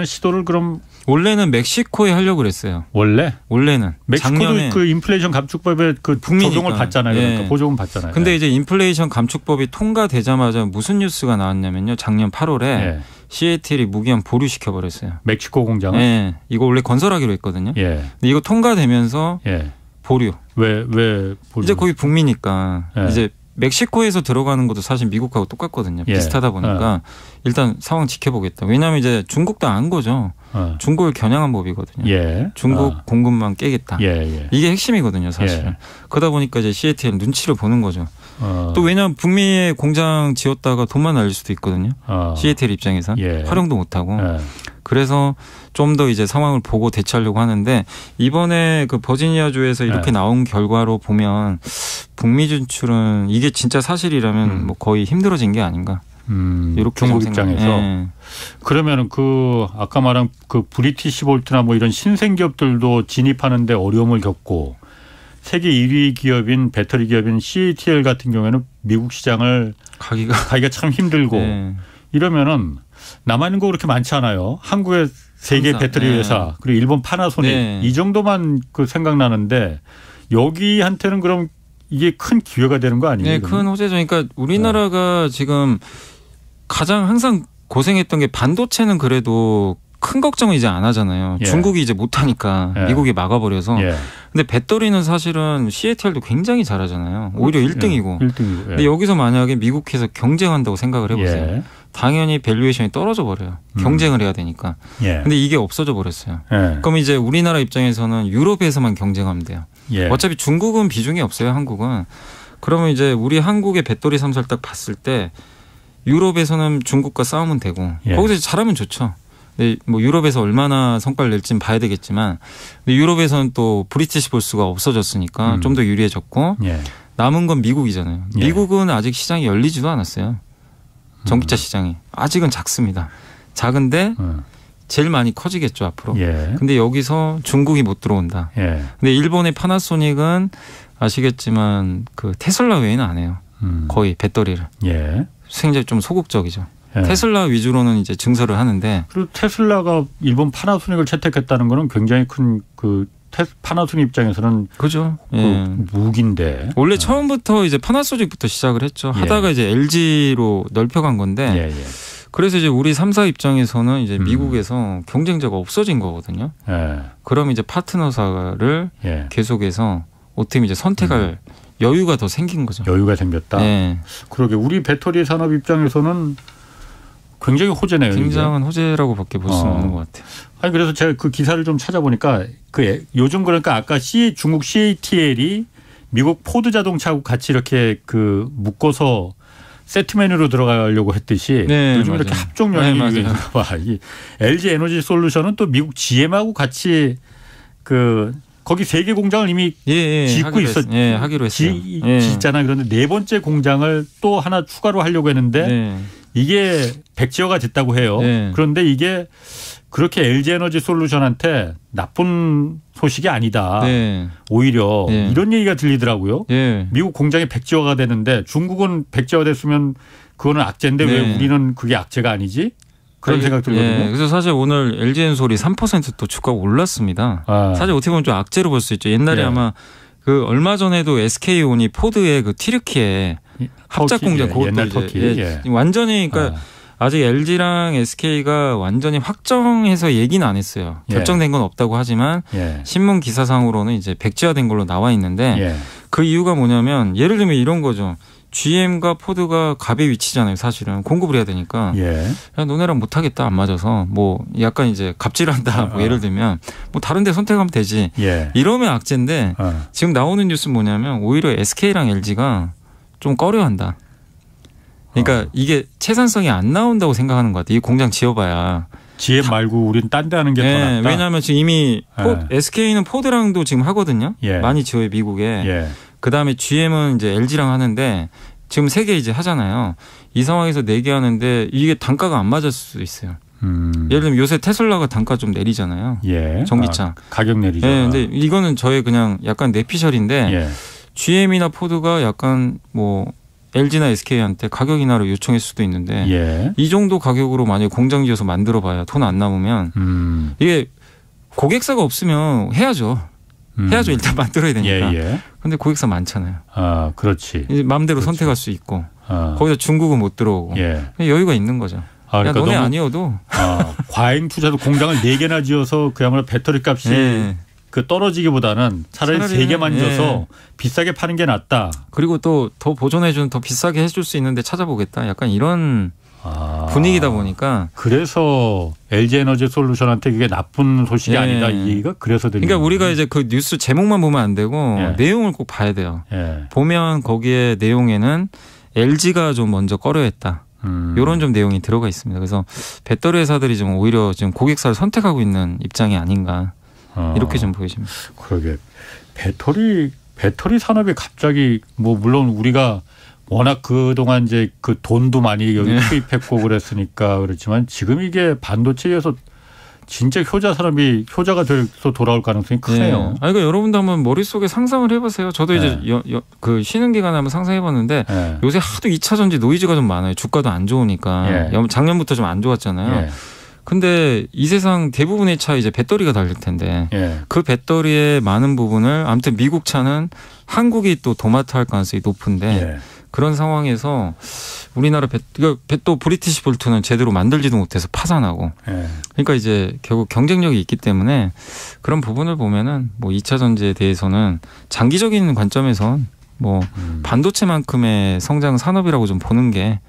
시도를 그럼 원래는 멕시코에 하려고 그랬어요. 원래는 멕시코도 작년에 그 인플레이션 감축법에 그 적용을 받잖아요. 그러니까 보조금 받잖아요. 근데 이제 인플레이션 감축법이 통과되자마자 무슨 뉴스가 나왔냐면요. 작년 8월에 CATL이 무기한 보류시켜 버렸어요. 멕시코 공장을. 이거 원래 건설하기로 했거든요. 근데 이거 통과되면서 보류. 왜 보류? 이제 거기 북미니까 이제 멕시코에서 들어가는 것도 사실 미국하고 똑같거든요. 비슷하다 보니까 일단 상황 지켜보겠다. 왜냐하면 이제 중국도 안 거죠. 중국을 겨냥한 법이거든요. 중국 공급망 깨겠다. 이게 핵심이거든요, 사실. 그러다 보니까 이제 CATL 눈치를 보는 거죠. 또 왜냐하면 북미에 공장 지었다가 돈만 날릴 수도 있거든요. CATL 입장에서 활용도 못하고. 그래서 좀 더 이제 상황을 보고 대처하려고 하는데 이번에 그 버지니아주에서 이렇게 나온 결과로 보면 북미 진출은 이게 진짜 사실이라면 뭐 거의 힘들어진 게 아닌가. 이렇게 중국 입장에서. 그러면은 그 아까 말한 그 브리티시 볼트나 뭐 이런 신생 기업들도 진입하는데 어려움을 겪고 세계 1위 기업인 배터리 기업인 CATL 같은 경우에는 미국 시장을 가기가 참 힘들고 이러면은 남아있는 거 그렇게 많지 않아요. 한국의 세계 배터리 회사 그리고 일본 파나소닉 이 정도만 그 생각나는데 여기한테는 그럼 이게 큰 기회가 되는 거 아니에요? 큰 호재죠. 그러니까 우리나라가 지금 가장 항상 고생했던 게 반도체는 그래도 큰 걱정은 이제 안 하잖아요. 중국이 이제 못하니까 미국이 막아버려서. 근데 배터리는 사실은 CATL도 굉장히 잘하잖아요. 오히려 1등이고. 근데 여기서 만약에 미국에서 경쟁한다고 생각을 해보세요. 당연히 밸류에이션이 떨어져 버려요. 경쟁을 해야 되니까. 근데 이게 없어져 버렸어요. 그럼 이제 우리나라 입장에서는 유럽에서만 경쟁하면 돼요. 어차피 중국은 비중이 없어요. 한국은. 그러면 이제 우리 한국의 배터리 삼사를 딱 봤을 때 유럽에서는 중국과 싸우면 되고 거기서 잘하면 좋죠. 근데 뭐 유럽에서 얼마나 성과를 낼지는 봐야 되겠지만 근데 유럽에서는 또 브리티시 볼스가 없어졌으니까 좀 더 유리해졌고 남은 건 미국이잖아요. 미국은 아직 시장이 열리지도 않았어요. 전기차 시장이. 아직은 작습니다. 작은데 제일 많이 커지겠죠 앞으로. 근데 여기서 중국이 못 들어온다. 근데 일본의 파나소닉은 아시겠지만 그 테슬라 외에는 안 해요. 거의 배터리를. 굉장히 좀 소극적이죠. 테슬라 위주로는 이제 증설을 하는데. 그리고 테슬라가 일본 파나소닉을 채택했다는 거는 굉장히 큰 그 파나소닉 입장에서는 그죠. 그 무기인데. 원래 처음부터 이제 파나소닉부터 시작을 했죠. 하다가 이제 LG로 넓혀간 건데. 그래서 이제 우리 3사 입장에서는 이제 미국에서 경쟁자가 없어진 거거든요. 그럼 이제 파트너사를 계속해서 어떻게 이제 선택할 여유가 더 생긴 거죠. 여유가 생겼다. 그러게 우리 배터리 산업 입장에서는 굉장히 호재네요. 굉장한 호재라고 밖에 볼 수는 없는 것 같아요. 아니 그래서 제가 그 기사를 좀 찾아보니까 그 요즘 그러니까 아까 중국 CATL이 미국 포드 자동차하고 같이 이렇게 그 묶어서 세트 메뉴로 들어가려고 했듯이 요즘 이렇게 합종 연합이 LG 에너지 솔루션은 또 미국 GM하고 같이 그 거기 3개 공장을 이미 짓고 하기로 했어요. 짓잖아. 그런데 4번째 공장을 또 하나 추가로 하려고 했는데 이게 백지화가 됐다고 해요. 그런데 이게 그렇게 LG 에너지 솔루션한테 나쁜 소식이 아니다. 오히려 이런 얘기가 들리더라고요. 미국 공장이 백지화가 되는데 중국은 백지화 됐으면 그거는 악재인데 왜 우리는 그게 악재가 아니지? 그런 생각 들거든요. 그래서 사실 오늘 LG엔솔이 3% 또 주가가 올랐습니다. 사실 어떻게 보면 좀 악재로 볼 수 있죠. 옛날에 아마 그 얼마 전에도 SK온이 포드의 그 티르키에 합작 공장 그것도 옛날 터키. 완전히 그러니까 아직 LG랑 SK가 완전히 확정해서 얘기는 안 했어요. 결정된 건 없다고 하지만 신문 기사상으로는 이제 백지화된 걸로 나와 있는데 그 이유가 뭐냐면 예를 들면 이런 거죠. GM과 포드가 갑의 위치잖아요. 사실은 공급을 해야 되니까. 야, 너네랑 못하겠다 안 맞아서 뭐 약간 이제 갑질한다. 뭐 예를 들면 뭐 다른 데 선택하면 되지. 이러면 악재인데 지금 나오는 뉴스는 뭐냐면 오히려 SK랑 LG가 좀 꺼려한다. 그러니까 이게 채산성이 안 나온다고 생각하는 것 같아요. 이 공장 지어봐야. GM 말고 우린 딴 데 하는 게 더 낫다. 왜냐하면 지금 이미 SK는 포드랑도 지금 하거든요. 많이 지어요 미국에. 그다음에 GM은 이제 LG랑 하는데 지금 3개 이제 하잖아요. 이 상황에서 4개 하는데 이게 단가가 안 맞을 수도 있어요. 예를 들면 요새 테슬라가 단가 좀 내리잖아요. 전기차. 가격 내리죠. 근데 이거는 저의 그냥 약간 내피셜인데 GM이나 포드가 약간 뭐 LG나 SK한테 가격 인하를 요청할 수도 있는데 이 정도 가격으로 만약에 공장 지어서 만들어봐야 돈 안 남으면 이게 고객사가 없으면 해야죠. 해야죠. 일단 만들어야 되니까. 그런데 고객사 많잖아요. 그렇지. 이제 마음대로 선택할 수 있고 거기서 중국은 못 들어오고 여유가 있는 거죠. 그러니까 너네 아니어도. 과잉 투자도 공장을 4개나 지어서 그야말로 배터리 값이 그 떨어지기보다는 차라리 3개만 져서 비싸게 파는 게 낫다. 그리고 또 더 보존해주는 더 비싸게 해줄 수 있는데 찾아보겠다. 약간 이런 분위기다 보니까. 그래서 LG에너지솔루션한테 그게 나쁜 소식이 아니다. 이 얘기가 그래서 되는 그러니까 우리가 이제 그 뉴스 제목만 보면 안 되고 내용을 꼭 봐야 돼요. 보면 거기에 내용에는 LG가 좀 먼저 꺼려했다. 이런 좀 내용이 들어가 있습니다. 그래서 배터리 회사들이 좀 오히려 지금 고객사를 선택하고 있는 입장이 아닌가. 이렇게 좀 보여집니다. 그러게. 배터리 산업이 갑자기 뭐 물론 우리가 워낙 그동안 이제 그 돈도 많이 여기 투입했고 그랬으니까 그렇지만 지금 이게 반도체에서 진짜 효자가 돼서 돌아올 가능성이 크네요. 그러니까 여러분도 한번 머릿속에 상상을 해보세요. 저도 이제 그 쉬는 기간에 한번 상상해봤는데 요새 하도 2차 전지 노이즈가 좀 많아요. 주가도 안 좋으니까. 작년부터 좀 안 좋았잖아요. 근데 이 세상 대부분의 차 이제 배터리가 달릴 텐데 그 배터리의 많은 부분을 아무튼 미국 차는 한국이 또 도맡아 할 가능성이 높은데 그런 상황에서 우리나라 또 브리티시 볼트는 제대로 만들지도 못해서 파산하고 그러니까 이제 결국 경쟁력이 있기 때문에 그런 부분을 보면은 뭐 2차 전지에 대해서는 장기적인 관점에선 뭐 반도체만큼의 성장 산업이라고 좀 보는 게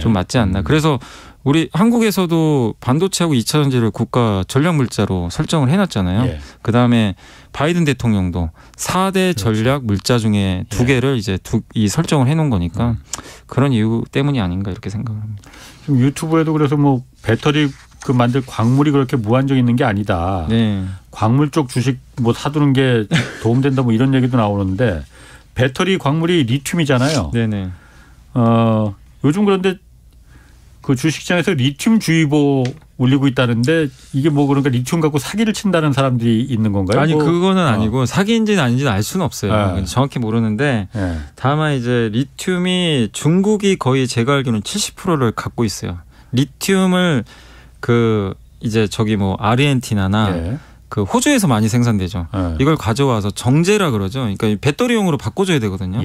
좀 맞지 않나. 그래서 우리 한국에서도 반도체하고 2차 전지를 국가 전략 물자로 설정을 해놨잖아요. 그다음에 바이든 대통령도 4대 전략 물자 중에 2개를 이제 이 설정을 해놓은 거니까 그런 이유 때문이 아닌가 이렇게 생각합니다. 지금 유튜브에도 그래서 뭐 배터리 그 만들 광물이 그렇게 무한정 있는 게 아니다. 광물 쪽 주식 뭐 사두는 게 도움된다 뭐 이런 얘기도 나오는데 배터리 광물이 리튬이잖아요. 요즘 그런데 그 주식시장에서 리튬 주의보 울리고 있다는데 이게 뭐 그러니까 리튬 갖고 사기를 친다는 사람들이 있는 건가요? 아니 그거는 아니고 사기인지는 아닌지는 알 수는 없어요. 정확히 모르는데 다만 이제 리튬이 중국이 거의 제가 알기로는 70%를 갖고 있어요. 리튬을 그 이제 저기 뭐 아르헨티나나 그 호주에서 많이 생산되죠. 이걸 가져와서 정제라 그러죠. 그러니까 배터리용으로 바꿔줘야 되거든요.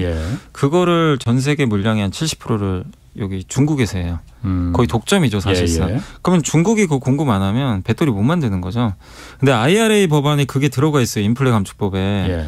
그거를 전 세계 물량의 한 70%를 여기 중국에서 해요. 거의 독점이죠 사실상. 그러면 중국이 그거 공급 안 하면 배터리 못 만드는 거죠. 근데 IRA 법안에 그게 들어가 있어요. 인플레 감축법에.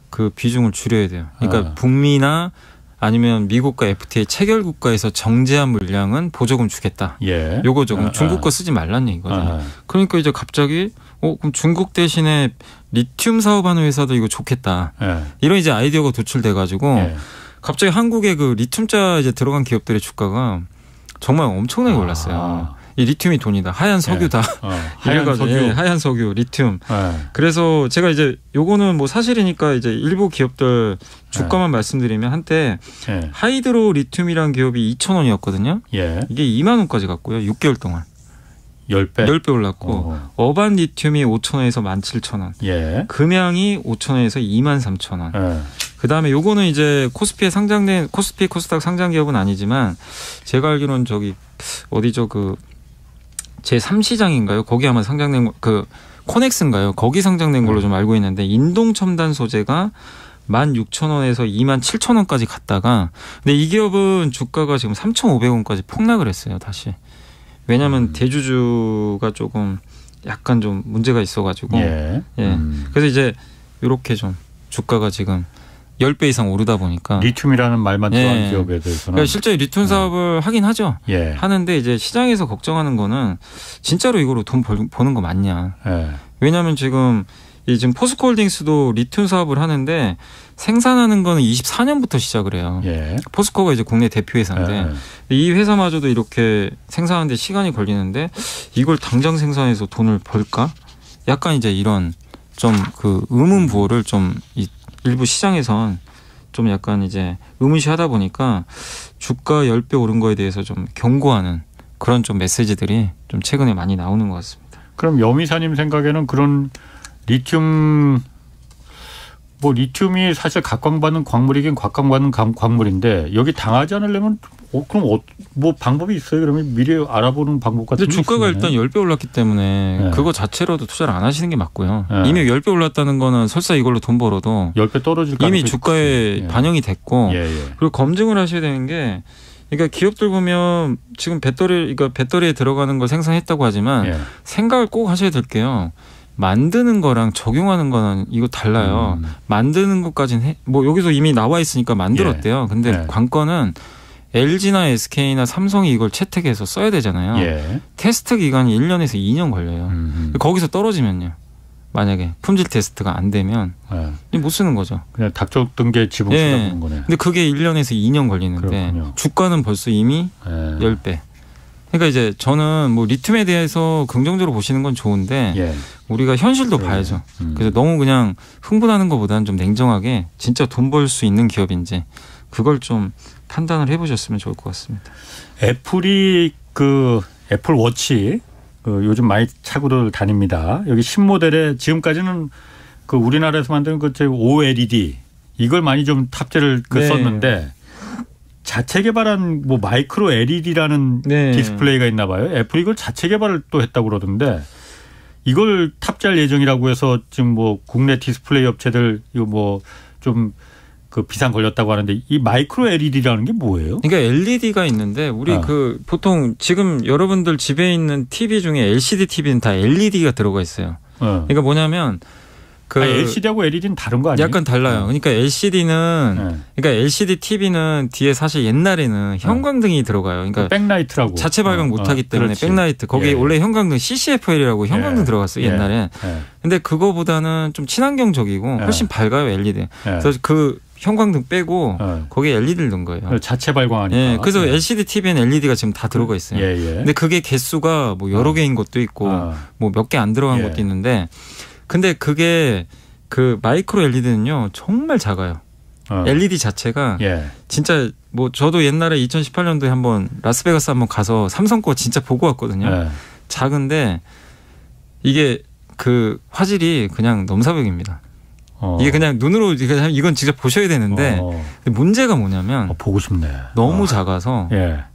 그 비중을 줄여야 돼요. 그러니까 북미나 아니면 미국과 FTA 체결 국가에서 정제한 물량은 보조금 주겠다. 요거죠. 그럼 중국 거 쓰지 말라는 얘기거든요. 그러니까 이제 갑자기 그럼 중국 대신에 리튬 사업하는 회사도 이거 좋겠다. 이런 이제 아이디어가 도출돼 가지고 갑자기 한국에 그 리튬자 이제 들어간 기업들의 주가가 정말 엄청나게 올랐어요. 이 리튬이 돈이다. 하얀 석유다. 하얀 석유, 리튬. 그래서 제가 이제 요거는 뭐 사실이니까 이제 일부 기업들 주가만 말씀드리면 한때 하이드로 리튬이라는 기업이 2,000원이었거든요. 이게 2만 원까지 갔고요. 6개월 동안. 10배 올랐고 어반 리튬이 5,000원에서 17,000원. 금양이 5,000원에서 23,000원. 그다음에 요거는 이제 코스피에 상장된 코스피 코스닥 상장 기업은 아니지만 제가 알기로는 저기 어디죠 그 제3시장인가요? 거기 아마 상장된 그 코넥스인가요? 거기 상장된 걸로 좀 알고 있는데 인동 첨단 소재가 16,000원에서 27,000원까지 갔다가 근데 이 기업은 주가가 지금 3,500원까지 폭락을 했어요. 다시. 왜냐하면 대주주가 조금 약간 좀 문제가 있어가지고 예. 그래서 이제 이렇게 좀 주가가 지금 10배 이상 오르다 보니까 리튬이라는 말만 들어간 기업에 대해서는 그러니까 실제 리튬 사업을 하긴 하죠. 예. 하는데 이제 시장에서 걱정하는 거는 진짜로 이거로 돈 버는 거 맞냐. 예. 왜냐하면 지금 포스코홀딩스도 리튬 사업을 하는데 생산하는 거는 24년부터 시작을 해요. 예. 포스코가 이제 국내 대표 회사인데 이 회사마저도 이렇게 생산하는데 시간이 걸리는데 이걸 당장 생산해서 돈을 벌까? 약간 이제 이런 좀 그 의문부호를 좀 일부 시장에선 좀 약간 이제 의문시하다 보니까 주가 10배 오른 거에 대해서 좀 경고하는 그런 좀 메시지들이 좀 최근에 많이 나오는 것 같습니다. 그럼 여미사님 생각에는 그런 리튬이 사실 각광받는 광물이긴 각광받는 광물인데 여기 당하지 않으려면 그럼 뭐 방법이 있어요? 그러면 미리 알아보는 방법 같은 게 근데 주가가 있으면. 일단 10배 올랐기 때문에 그거 자체로도 투자를 안 하시는 게 맞고요. 이미 10배 올랐다는 거는 설사 이걸로 돈 벌어도 10배 떨어질 이미 주가에 반영이 됐고 그리고 검증을 하셔야 되는 게 그러니까 기업들 보면 지금 배터리에 들어가는 걸 생산했다고 하지만 생각을 꼭 하셔야 될 게요. 만드는 거랑 적용하는 거는 이거 달라요. 만드는 것까지는 여기서 이미 나와 있으니까 만들었대요. 근데 관건은 LG나 SK나 삼성이 이걸 채택해서 써야 되잖아요. 테스트 기간이 1년에서 2년 걸려요. 거기서 떨어지면요. 만약에 품질 테스트가 안 되면 못 쓰는 거죠. 그냥 닥쳤던 게 지붕 쓰다 보는 거네. 근데 그게 1년에서 2년 걸리는데 그렇군요. 주가는 벌써 이미 10배. 그러니까 이제 저는 리튬에 대해서 긍정적으로 보시는 건 좋은데 우리가 현실도 봐야죠. 그래서 너무 그냥 흥분하는 것보다는 좀 냉정하게 진짜 돈 벌 수 있는 기업인지 그걸 좀 판단을 해보셨으면 좋을 것 같습니다. 애플이 애플 워치 요즘 많이 차고들 다닙니다. 여기 신모델에 지금까지는 우리나라에서 만드는 OLED 이걸 많이 좀 탑재를 썼는데 자체 개발한 마이크로 LED라는 디스플레이가 있나 봐요. 애플이 이걸 자체 개발을 또 했다고 그러던데 이걸 탑재할 예정이라고 해서 지금 국내 디스플레이 업체들 이거 좀 비상 걸렸다고 하는데 이 마이크로 LED라는 게 뭐예요? 그러니까 LED가 있는데 우리 보통 지금 여러분들 집에 있는 TV 중에 LCD TV는 다 LED가 들어가 있어요. 그러니까 뭐냐면 LCD하고 LED는 다른 거 아니에요? 약간 달라요. 그러니까 LCD는 그러니까 LCD TV는 뒤에 사실 옛날에는 형광등이 들어가요. 그러니까 백라이트라고 자체 발광 못하기 때문에 백라이트 거기 원래 형광등 CCFL이라고 형광등 들어갔어요 옛날에. 근데 그거보다는 좀 친환경적이고 훨씬 밝아요 LED. 그래서 형광등 빼고 거기에 LED를 넣은 거예요. 자체 발광하니까. 그래서 LCD TV엔 LED가 지금 다 들어가 있어요. 근데 그게 개수가 여러 개인 것도 있고 몇 개 안 들어간 것도 있는데 근데 그게 마이크로 LED는요 정말 작아요. LED 자체가 진짜 저도 옛날에 2018년도에 한번 라스베가스 한번 가서 삼성 거 진짜 보고 왔거든요. 작은데 이게 화질이 그냥 넘사벽입니다. 이게 그냥 눈으로 이건 직접 보셔야 되는데 문제가 뭐냐면 보고 싶네. 너무 작아서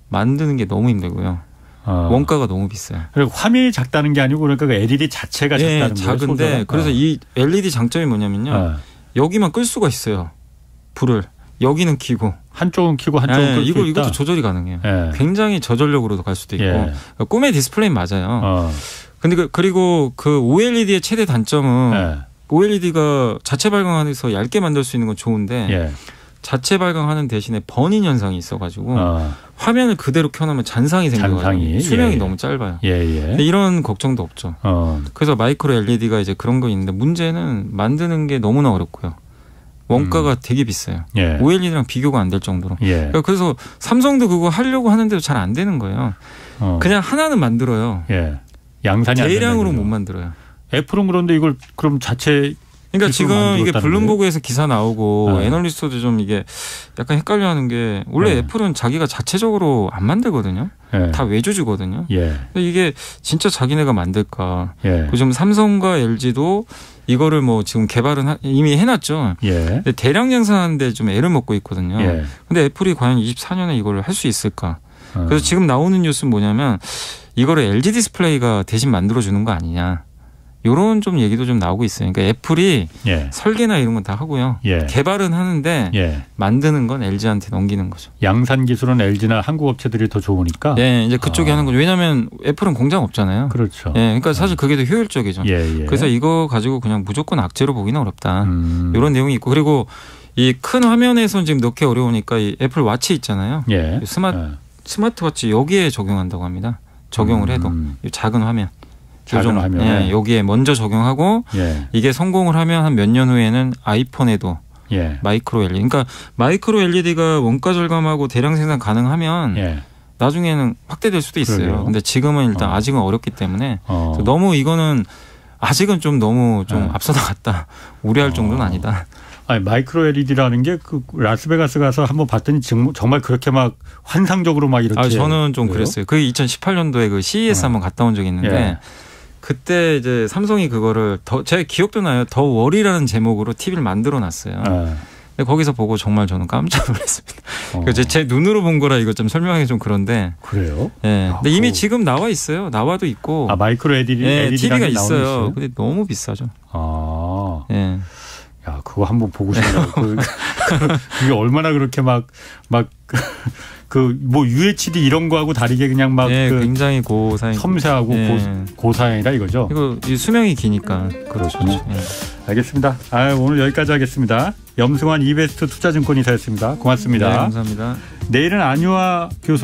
만드는 게 너무 힘들고요. 원가가 너무 비싸요. 그리고 화면이 작다는 게 아니고 그러니까 LED 자체가 작다는 거예요. 작은데 그래서 이 LED 장점이 뭐냐면요. 여기만 끌 수가 있어요. 불을. 여기는 켜고 한쪽은 켜고 한쪽은 끌 수 있다. 이것도 조절이 가능해요. 굉장히 저전력으로도 갈 수도 있고 꿈의 디스플레이는 맞아요. 근데 그리고 OLED의 최대 단점은 OLED가 자체 발광해서 얇게 만들 수 있는 건 좋은데 자체 발광하는 대신에 버닝 현상이 있어가지고 화면을 그대로 켜놓으면 잔상이 생겨가지고 수명이 너무 짧아요. 근데 이런 걱정도 없죠. 그래서 마이크로 LED가 이제 그런 거 있는데 문제는 만드는 게 너무나 어렵고요. 원가가 되게 비싸요. OLED랑 비교가 안 될 정도로. 그래서 삼성도 그거 하려고 하는데도 잘 안 되는 거예요. 그냥 하나는 만들어요. 양산이 대량으로 못 만들어요. 애플은 그런데 이걸 그럼 자체 그러니까 지금 이게 블룸버그에서 기사 나오고 애널리스트도 좀 이게 약간 헷갈려하는 게 원래 애플은 자기가 자체적으로 안 만들거든요. 다 외주주거든요. 근데 이게 진짜 자기네가 만들까? 지금 삼성과 LG도 이거를 지금 개발은 이미 해놨죠. 근데 대량 생산하는데 좀 애를 먹고 있거든요. 근데 애플이 과연 24년에 이걸 할 수 있을까? 그래서 지금 나오는 뉴스는 뭐냐면 이거를 LG 디스플레이가 대신 만들어주는 거 아니냐. 이런 좀 얘기도 좀 나오고 있어요. 그러니까 애플이 예. 설계나 이런 건 다 하고요. 예. 개발은 하는데 예. 만드는 건 LG한테 넘기는 거죠. 양산 기술은 LG나 한국 업체들이 더 좋으니까. 네, 이제 그쪽이 하는 거죠. 왜냐하면 애플은 공장 없잖아요. 그렇죠. 예, 그러니까 사실 그게 더 효율적이죠. 예, 예. 그래서 이거 가지고 그냥 무조건 악재로 보기는 어렵다. 이런 내용이 있고 그리고 이 큰 화면에서는 지금 넣기 어려우니까 이 애플 워치 있잖아요. 예. 스마트워치 여기에 적용한다고 합니다. 적용을 해도 이 작은 화면. 작은 화면에. 예, 여기에 먼저 적용하고 예. 이게 성공을 하면 한 몇 년 후에는 아이폰에도 예. 마이크로 LED. 그러니까 마이크로 LED가 원가 절감하고 대량 생산 가능하면 예. 나중에는 확대될 수도 있어요. 그러게요. 근데 지금은 일단 아직은 어렵기 때문에 그래서 너무 이거는 아직은 좀 너무 좀 앞서 나갔다. 우려할 정도는 아니다. 아니 마이크로 LED라는 게 그 라스베가스 가서 한번 봤더니 정말 그렇게 막 환상적으로 막 이렇게. 저는 좀 그래요? 그랬어요. 그게 2018년도에 그 CES 한번 갔다 온 적이 있는데 예. 그때 이제 삼성이 그거를 제 기억도 나요. 더 월이라는 제목으로 TV를 만들어 놨어요. 근데 거기서 보고 정말 저는 깜짝 놀랐습니다. 그래서 제 눈으로 본 거라 이거 좀 설명하기 좀 그런데. 그래요? 예. 근데 이미 지금 나와 있어요. 나와도 있고. 마이크로 LED, 예, TV가 있어요. 근데 너무 비싸죠. 예. 야, 그거 한번 보고 싶네요. 그게 얼마나 그렇게 뭐 UHD 이런 거하고 다르게 그냥 막 예, 굉장히 고사양, 섬세하고 예. 고사양이라 이거죠. 이거 수명이 기니까 그렇죠. 예. 알겠습니다. 오늘 여기까지 하겠습니다. 염승환 이베스트 투자증권 이사였습니다. 고맙습니다. 네, 감사합니다. 내일은 안유아 교수